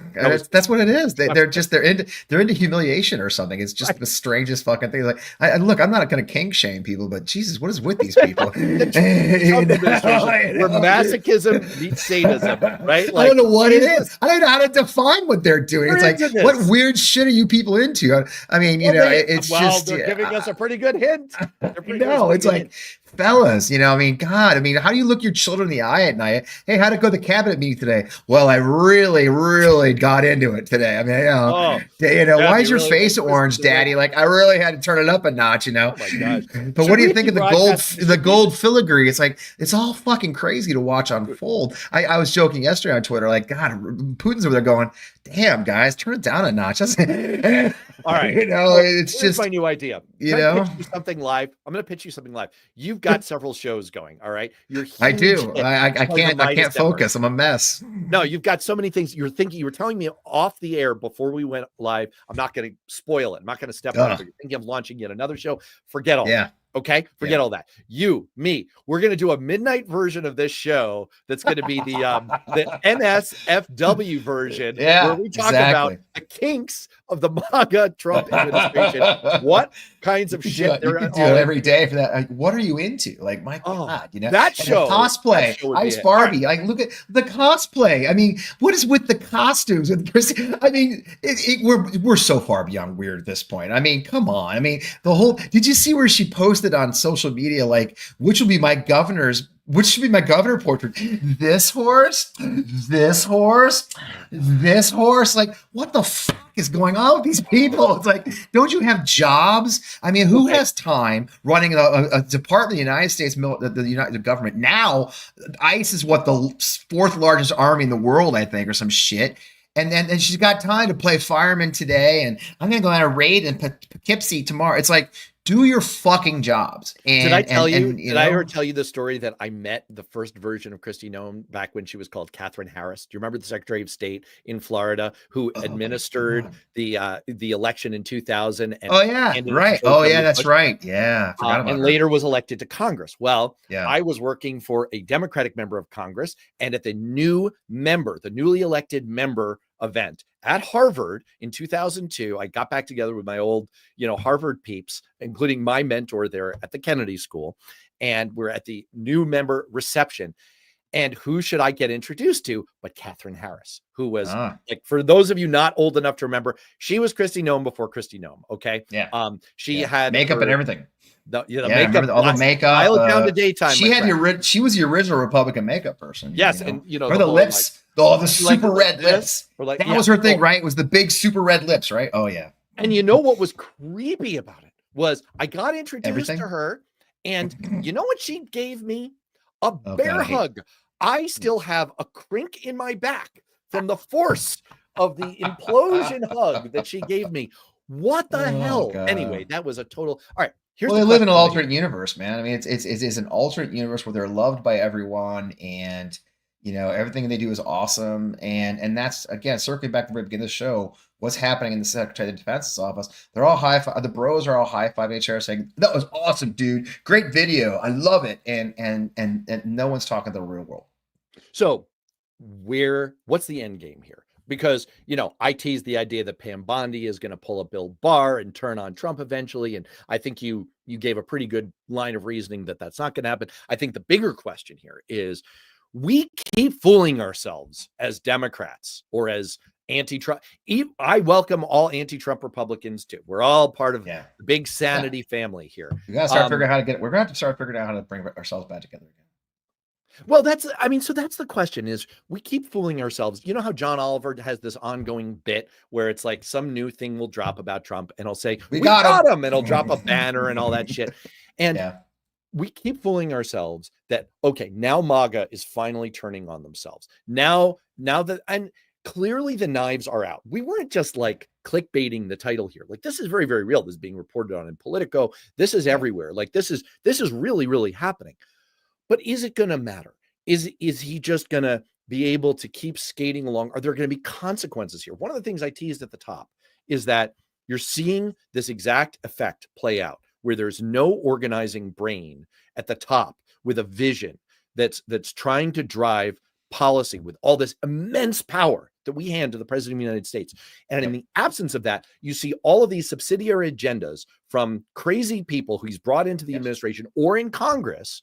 that's what it is. They're into humiliation or something. It's just the strangest fucking thing. Like, look, I'm not going to kink shame people, but Jesus, what is with these people? Trump administration, where masochism meets sadism, right? I don't know what it Jesus. is. I don't know how to define what they're doing. Where It's is like, what weird shit are you people into? I mean, you know, it's just they're giving us a pretty good hint. No, it's like, fellas, you know, I mean, God, I mean, how do you look your children in the eye at night? Hey, how'd it go to the cabinet meeting today? Well, I really, really got into it today. I mean, why is your face orange, Daddy? Like, I really had to turn it up a notch, you know? Oh my gosh. But what do you think of the gold filigree? It's like, it's all fucking crazy to watch unfold. I was joking yesterday on Twitter, like, God, Putin's over there going, damn, guys, turn it down a notch. All right. You know, it's just my new idea. You know, pitch you something live. I'm going to pitch you something live. You've got several shows going. All right. I do. I can't focus. I'm a mess. No, you've got so many things you're thinking. You were telling me off the air before we went live. I'm not going to spoil it. I'm not going to step on it. But you're thinking of launching yet another show. Forget all that. Okay. Forget all that. You, me, we're going to do a midnight version of this show. That's going to be the NSFW version. Where we talk about the kinks of the MAGA Trump administration. What kinds of shit you could do it every day for that. Like, what are you into? Like, my God, you know, that show, cosplay. Ice Barbie. Like, look at the cosplay. I mean, what is with the costumes? I mean, we're so far beyond weird at this point. I mean, come on. I mean, did you see where she posted on social media, like, which should be my governor portrait? This horse, this horse, this horse. Like, what the fuck is going on with these people? It's like, don't you have jobs? I mean, who has time running a department of the United States, the government? Now, ICE is what, the fourth largest army in the world, I think, or some shit. And she's got time to play fireman today, and I'm going to go on a raid in Poughkeepsie tomorrow. It's like, do your fucking jobs. And, did I tell you? Did I ever tell you the story that I met the first version of Kristi Noem back when she was called Katherine Harris? Do you remember the Secretary of State in Florida who administered the election in 2000? And right. Oh yeah, that's right. Yeah, I forgot about and her. later was elected to Congress. Well, I was working for a Democratic member of Congress, and at the newly elected member event at Harvard in 2002, I got back together with my old, Harvard peeps, including my mentor there at the Kennedy School. And we're at the new member reception. And who should I get introduced to but Katherine Harris, who was, like, for those of you not old enough to remember, she was Kristi Noem before Kristi Noem. Okay. Yeah. She had makeup and everything. The makeup, all the makeup. Dial it down to daytime. She was the original Republican makeup person. Yes. And the the lips. The super red lips. That was her thing, right? It was the big super red lips, right? Oh, yeah. And you know what was creepy about it was I got introduced to her, and you know what she gave me? A bear hug. I still have a crink in my back from the force of the implosion hug that she gave me. What the hell? God. Anyway, that was a total. All right. They live in an alternate universe, man. I mean, it's an alternate universe where they're loved by everyone, and everything they do is awesome. And that's, again, circling back to the beginning of the show, what's happening in the Secretary of Defense's office. They're all the bros are all high-fiving each other, saying, that was awesome, dude. Great video. I love it. And no one's talking the real world. So what's the end game here? Because, I teased the idea that Pam Bondi is going to pull a Bill Barr and turn on Trump eventually. And I think you gave a pretty good line of reasoning that that's not going to happen. I think the bigger question here is, we keep fooling ourselves as Democrats or as anti-Trump. I welcome all anti-Trump Republicans too. We're all part of the big sanity family here. We gotta start figuring out how to we're going to have to start figuring out how to bring ourselves back together again. Well, so that's the question is we keep fooling ourselves. You know how John Oliver has this ongoing bit where it's like some new thing will drop about Trump and he'll say, we got him. And he'll drop a banner and all that shit. And Yeah. we keep fooling ourselves that, okay, now MAGA is finally turning on themselves. Now that, and clearly the knives are out. We weren't just like clickbaiting the title here. Like this is very, very real. This is being reported on in Politico. This is everywhere. Like this is really, really happening. But is it going to matter? Is he just going to be able to keep skating along? Are there going to be consequences here? One of the things I teased at the top is that you're seeing this exact effect play out where there's no organizing brain at the top with a vision that's trying to drive policy with all this immense power that we hand to the president of the United States. And in the absence of that, you see all of these subsidiary agendas from crazy people who he's brought into the administration or in Congress.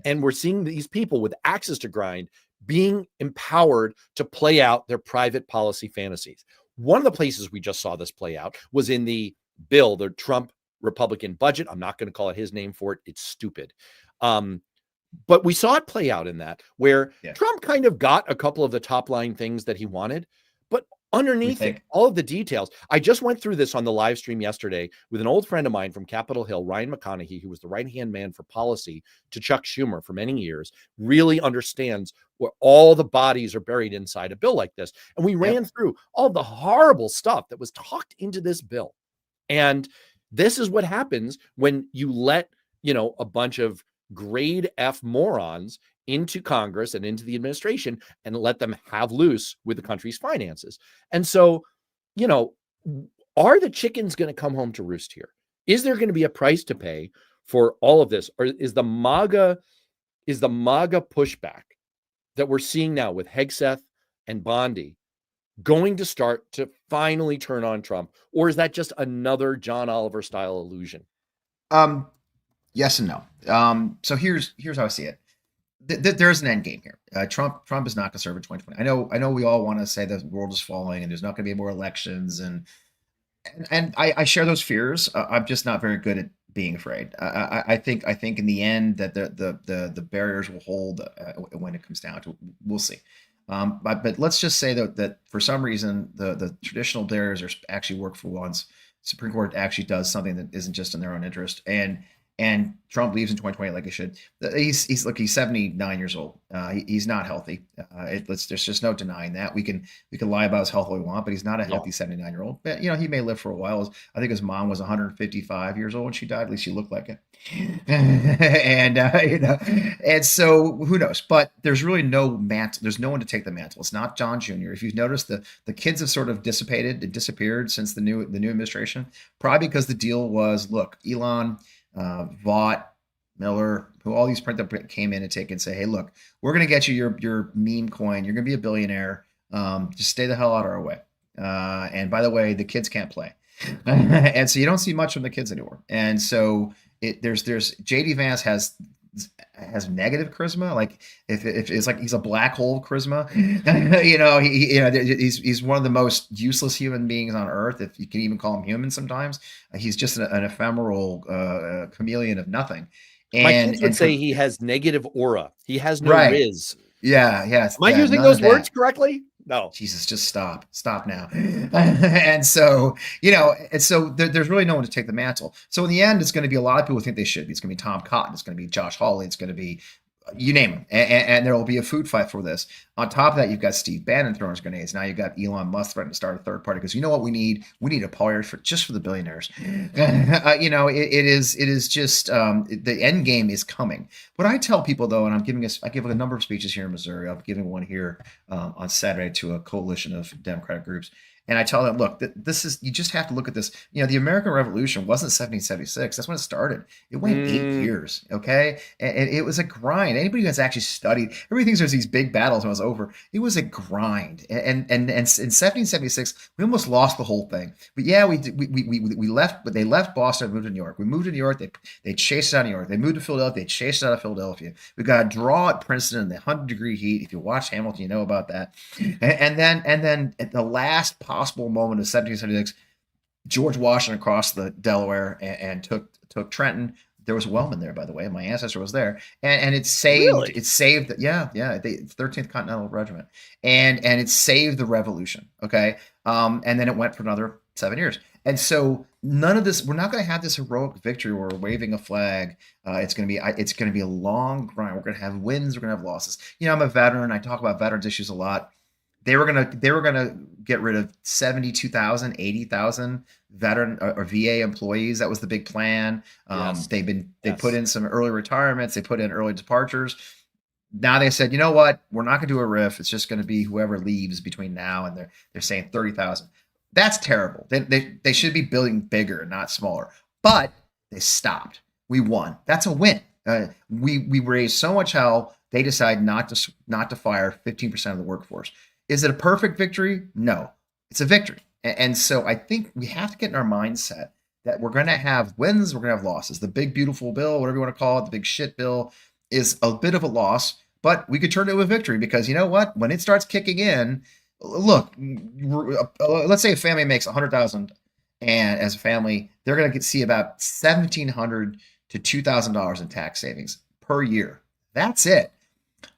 And we're seeing these people with axes to grind being empowered to play out their private policy fantasies. One of the places we just saw this play out was in the bill, the Trump Republican budget. I'm not going to call it his name for it. It's stupid. But we saw it play out in that where Trump kind of got a couple of the top line things that he wanted, but underneath it, all of the details. I just went through this on the live stream yesterday with an old friend of mine from Capitol Hill, Ryan McConaughey, who was the right-hand man for policy to Chuck Schumer for many years, really understands where all the bodies are buried inside a bill like this. And we ran through all the horrible stuff that was talked into this bill. And this is what happens when you let, a bunch of grade F morons into Congress and into the administration and let them have loose with the country's finances. And so, are the chickens going to come home to roost here? Is there going to be a price to pay for all of this? Or is the MAGA pushback that we're seeing now with Hegseth and Bondi going to start to finally turn on Trump? Or is that just another John Oliver style illusion? Yes and no. So here's how I see it. There's an end game here. Trump is not going to serve in 2020. I know we all want to say the world is falling and there's not going to be more elections, and I share those fears. I'm just not very good at being afraid. I think in the end that the barriers will hold when it comes down to it. We'll see. But let's just say that for some reason the traditional barriers are actually work for once. Supreme Court actually does something that isn't just in their own interest, and Trump leaves in 2020 like he should. He's 79 years old. He's not healthy. There's just no denying that. We can lie about his health all we want, but he's not a healthy 79-year-old. But he may live for a while. I think his mom was 155 years old when she died. At least she looked like it. And so who knows? But there's really no mantle. There's no one to take the mantle. It's not John Jr. If you've noticed, the kids have sort of disappeared since the new administration, probably because the deal was, look, Elon, Vought, Miller, who all these print came in and take and say, hey, look, we're going to get you your meme coin. You're going to be a billionaire. Just stay the hell out of our way. And by the way, the kids can't play. And so you don't see much from the kids anymore. And so there's JD Vance has negative charisma. Like if it's like he's a black hole charisma, he's one of the most useless human beings on earth. If you can even call him human sometimes, he's just an ephemeral chameleon of nothing. And my kids would say he has negative aura. He has no riz. Yeah. Am I using those words correctly? No. Jesus, just stop now. And so, there's really no one to take the mantle. So in the end, it's going to be a lot of people who think they should be. It's going to be Tom Cotton. It's going to be Josh Hawley. It's going to be, you name them. And there will be a food fight for this. On top of that, you've got Steve Bannon throwing his grenades. Now you've got Elon Musk threatening to start a third party because you know what we need? We need a power for the billionaires. It is just the end game is coming. What I tell people though, and I give a number of speeches here in Missouri. I'm giving one here on Saturday to a coalition of Democratic groups. And I tell them, look, you just have to look at this. The American Revolution wasn't 1776. That's when it started. It went 8 years. Okay. And it was a grind. Anybody who's actually studied, everybody thinks there's these big battles when it was over. It was a grind. And in 1776, we almost lost the whole thing. But yeah, we left, but they left Boston and moved to New York. We moved to New York. They chased us out of New York. They moved to Philadelphia. They chased us out of Philadelphia. We got a draw at Princeton in the 100-degree heat. If you watch Hamilton, you know about that. And then at the last possible moment of 1776, George Washington crossed the Delaware and took Trenton. There was Wellman there, by the way. My ancestor was there, and it saved. Really? It saved. Yeah, yeah. The 13th Continental Regiment, and it saved the revolution. Okay, and then it went for another 7 years. And so none of this. We're not going to have this heroic victory where we're waving a flag. It's going to be a long grind. We're going to have wins. We're going to have losses. You know, I'm a veteran. I talk about veterans issues a lot. They were gonna get rid of 72,000, 80,000 veteran or VA employees. That was the big plan. Yes. They Yes. put in some early retirements. They put in early departures. Now they said, you know what? We're not gonna do a RIF. It's just gonna be whoever leaves between now and they're saying 30,000. That's terrible. They should be building bigger, not smaller. But they stopped. We won. That's a win. We raised so much hell. They decide not to fire 15% of the workforce. Is it a perfect victory? No, it's a victory. And so I think we have to get in our mindset that we're going to have wins, we're going to have losses. The big, beautiful bill, whatever you want to call it, the big shit bill is a bit of a loss, but we could turn it into a victory because you know what? When it starts kicking in, look, let's say a family makes $100,000 and as a family, they're going to see about $1,700 to $2,000 in tax savings per year. That's it.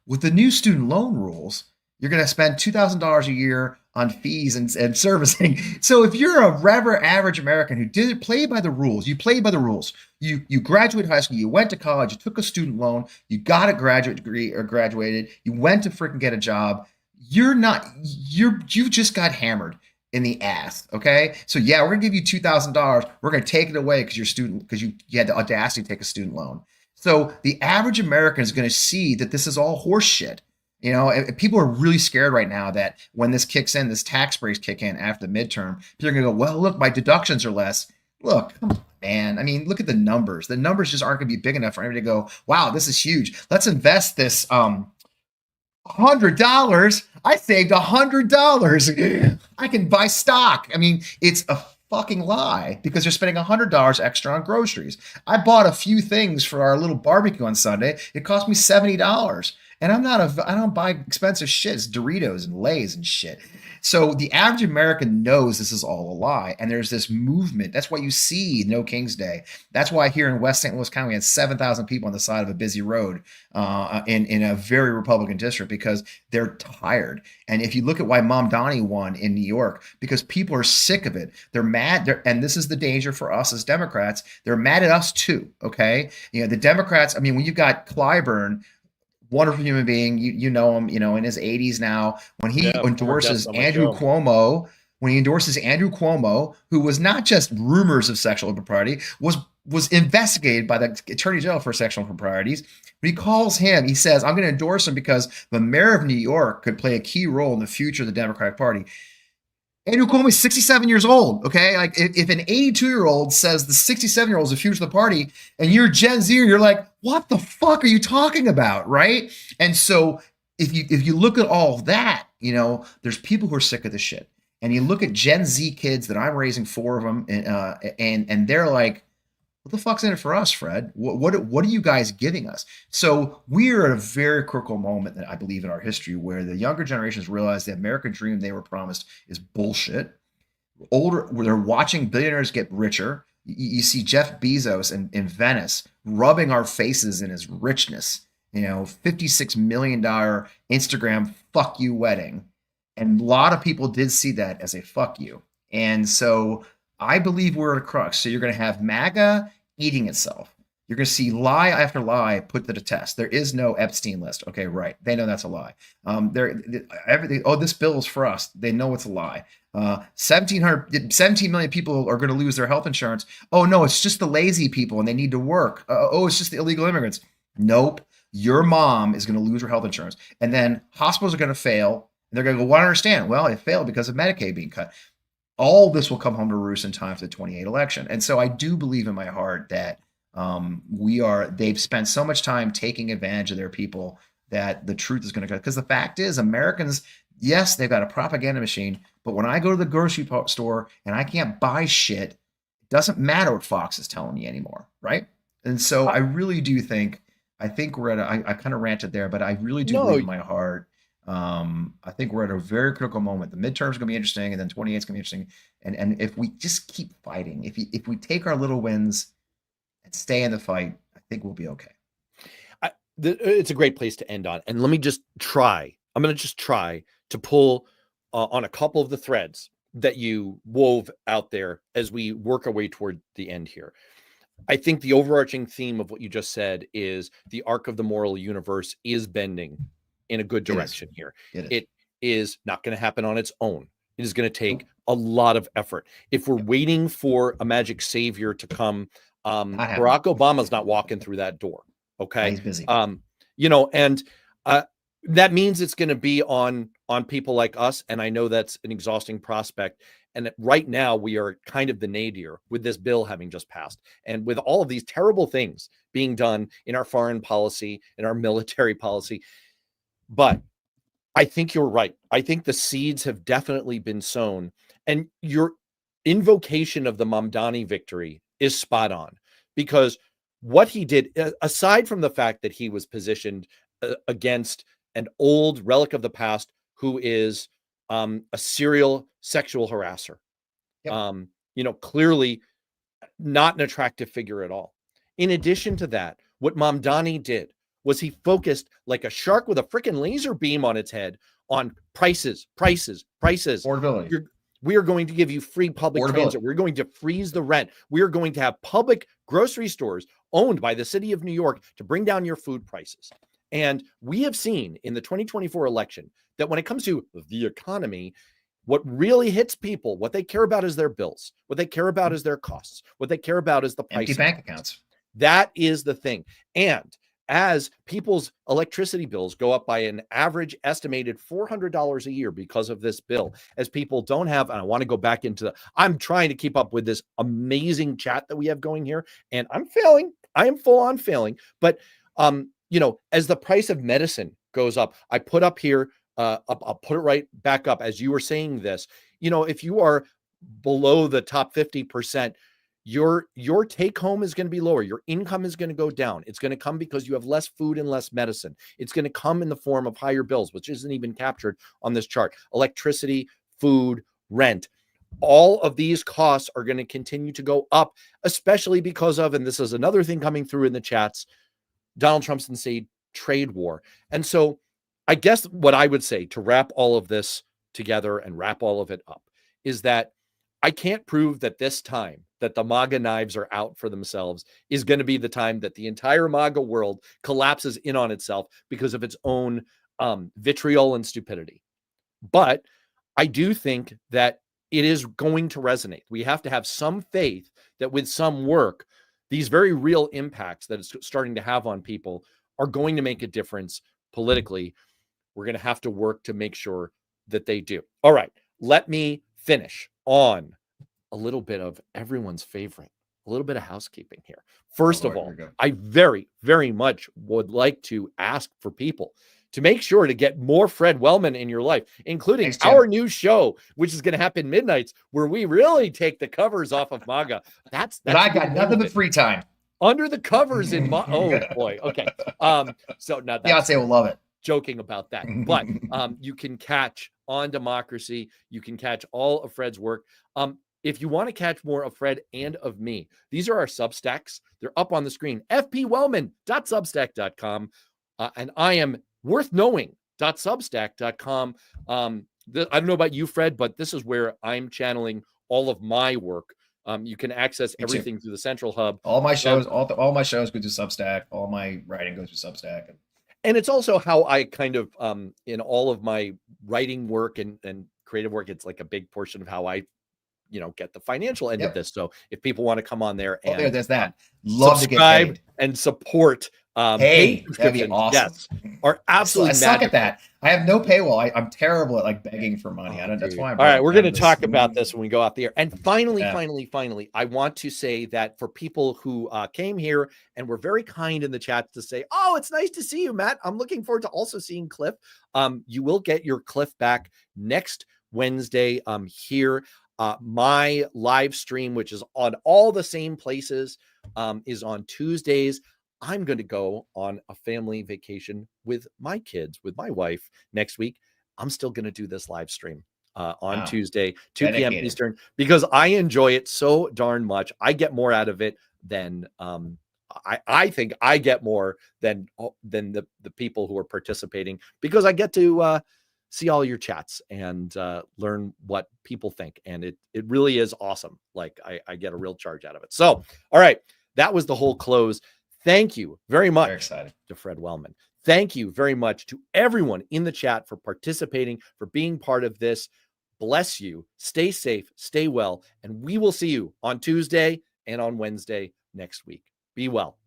With the new student loan rules, you're going to spend $2,000 a year on fees and servicing. So if you're a rather average American who didn't play by the rules, you played by the rules. You graduated high school, you went to college, you took a student loan, you got a graduate degree or graduated, you went to freaking get a job. You just got hammered in the ass. Okay. So yeah, we're going to give you $2,000. We're going to take it away because you had the audacity to take a student loan. So the average American is going to see that this is all horse shit. You know, people are really scared right now that when this kicks in, this tax breaks kick in after the midterm, people are going to go, well, look, my deductions are less. Look, come on, man. I mean, look at the numbers. The numbers just aren't going to be big enough for anybody to go, wow, this is huge. Let's invest this $100. I saved $100. I can buy stock. I mean, it's a fucking lie because you're spending $100 extra on groceries. I bought a few things for our little barbecue on Sunday. It cost me $70. And I don't buy expensive shit. It's Doritos and Lay's and shit. So the average American knows this is all a lie. And there's this movement. That's why you see No King's Day. That's why here in West St. Louis County, we had 7,000 people on the side of a busy road in a very Republican district because they're tired. And if you look at why Mamdani won in New York, because people are sick of it. They're mad. And this is the danger for us as Democrats. They're mad at us too. Okay. You know, the Democrats, I mean, when you've got Clyburn, wonderful human being, you know him, you know, in his 80s now, when he endorses Andrew Cuomo, who was not just rumors of sexual impropriety, was investigated by the Attorney General for sexual improprieties. But he calls him, he says, I'm going to endorse him because the mayor of New York could play a key role in the future of the Democratic Party. Andrew Cuomo is 67 years old, okay? Like, if an 82-year-old says the 67-year-old is the future of the party, and you're Gen Z, you're like, what the fuck are you talking about, right? And so if you look at all of that, you know, there's people who are sick of this shit. And you look at Gen Z kids that I'm raising 4 of them, and they're like, what the fuck's in it for us, Fred? What are you guys giving us? So we are at a very critical moment that I believe in our history where the younger generations realize the American dream they were promised is bullshit. Where they're watching billionaires get richer. You see Jeff Bezos in Venice rubbing our faces in his richness. You know, $56 million Instagram fuck you wedding. And a lot of people did see that as a fuck you. And so I believe we're at a crux. So you're going to have MAGA eating itself. You're going to see lie after lie put to the test. There is no Epstein list. Okay, right. They know that's a lie. Everything. Oh, this bill is for us. They know it's a lie. 17 million people are going to lose their health insurance. Oh, no, it's just the lazy people and they need to work. Oh, it's just the illegal immigrants. Nope. Your mom is going to lose her health insurance. And then hospitals are going to fail. And they're going to go, well, I understand. Well, it failed because of Medicaid being cut. All this will come home to roost in time for the 28 election. And so I do believe in my heart that they've spent so much time taking advantage of their people that the truth is going to go. Because the fact is, Americans, yes, they've got a propaganda machine, but when I go to the grocery store and I can't buy shit, it doesn't matter what Fox is telling me anymore, right? And so I really do think, I kind of ranted there, but I really do believe in my heart. I think we're at a very critical moment. The midterms are going to be interesting, and then 28 is going to be interesting. And if we just keep fighting, if we take our little wins and stay in the fight, I think we'll be okay. It's a great place to end on. And let me just try. I'm going to just try to pull on a couple of the threads that you wove out there as we work our way toward the end here. I think the overarching theme of what you just said is the arc of the moral universe is bending in a good direction here. It is not going to happen on its own. It is going to take a lot of effort. If we're waiting for a magic savior to come, Barack Obama's not walking through that door. Okay. He's busy. You know, and that means it's going to be on people like us. And I know that's an exhausting prospect. And right now we are kind of the nadir with this bill having just passed and with all of these terrible things being done in our foreign policy, in our military policy. But I think you're right. I think the seeds have definitely been sown, and your invocation of the Mamdani victory is spot on, because what he did, aside from the fact that he was positioned against an old relic of the past who is a serial sexual harasser, you know, clearly not an attractive figure at all. In addition to that, what Mamdani did was he focused like a shark with a freaking laser beam on its head on prices. Affordability. We are going to give you free public transit. We're going to freeze the rent. We are going to have public grocery stores owned by the city of New York to bring down your food prices. And we have seen in the 2024 election that when it comes to the economy, what really hits people, what they care about is their bills. What they care about is their costs. What they care about is the price. Empty bank accounts. That is the thing. And as people's electricity bills go up by an average estimated $400 a year because of this bill, as people don't have, and I want to go back into I'm trying to keep up with this amazing chat that we have going here, and I'm failing. I am full on failing. But, you know, as the price of medicine goes up, I put up here, I'll put it right back up as you were saying this, you know, if you are below the top 50%, your take home is going to be lower. Your income is going to go down. It's going to come because you have less food and less medicine. It's going to come in the form of higher bills, which isn't even captured on this chart. Electricity, food, rent. All of these costs are going to continue to go up, especially because of, and this is another thing coming through in the chats, Donald Trump's insane trade war. And so I guess what I would say to wrap all of this together and wrap all of it up is that I can't prove that this time that the MAGA knives are out for themselves is going to be the time that the entire MAGA world collapses in on itself because of its own vitriol and stupidity. But I do think that it is going to resonate. We have to have some faith that with some work, these very real impacts that it's starting to have on people are going to make a difference politically. We're going to have to work to make sure that they do. All right, let me finish on a little bit of everyone's favorite, a little bit of housekeeping here. First of all, I very, very much would like to ask for people to make sure to get more Fred Wellman in your life, including our new show, which is going to happen midnights, where we really take the covers off of MAGA. That's I got nothing but free time. Under the covers in my, oh boy. Okay. So now that's Beyonce will love it. Joking about that, but you can catch On Democracy. You can catch all of Fred's work. If you want to catch more of Fred and of me, these are our Substacks. They're up on the screen. fpwellman.substack.com. And I am worthknowing.substack.com. I don't know about you, Fred, but this is where I'm channeling all of my work. You can access everything through the central hub. All my shows, all my shows go to Substack. All my writing goes to Substack. And it's also how I kind of, in all of my writing work and creative work, it's like a big portion of how I, you know, get the financial end of this. So if people want to come on there and there's that. Love subscribe to get paid. and support, hey, that'd be awesome. Yes, are absolutely. I suck at that. I have no paywall. I'm terrible at like begging for money. That's why. All right, we're going to talk about this when we go out there. And finally, I want to say that for people who came here and were very kind in the chat to say, "Oh, it's nice to see you, Matt. I'm looking forward to also seeing Cliff." You will get your Cliff back next Wednesday here. My live stream, which is on all the same places, is on Tuesdays. I'm going to go on a family vacation with my kids, with my wife next week. I'm still going to do this live stream on Tuesday, 2 p.m. Eastern, because I enjoy it so darn much. I get more out of it then I think I get more than the people who are participating, because I get to see all your chats and learn what people think. And it really is awesome. Like I get a real charge out of it. So, all right, that was the whole close. Thank you very much to Fred Wellman. Thank you very much to everyone in the chat for participating, for being part of this. Bless you. Stay safe, stay well, and we will see you on Tuesday and on Wednesday next week. Be well.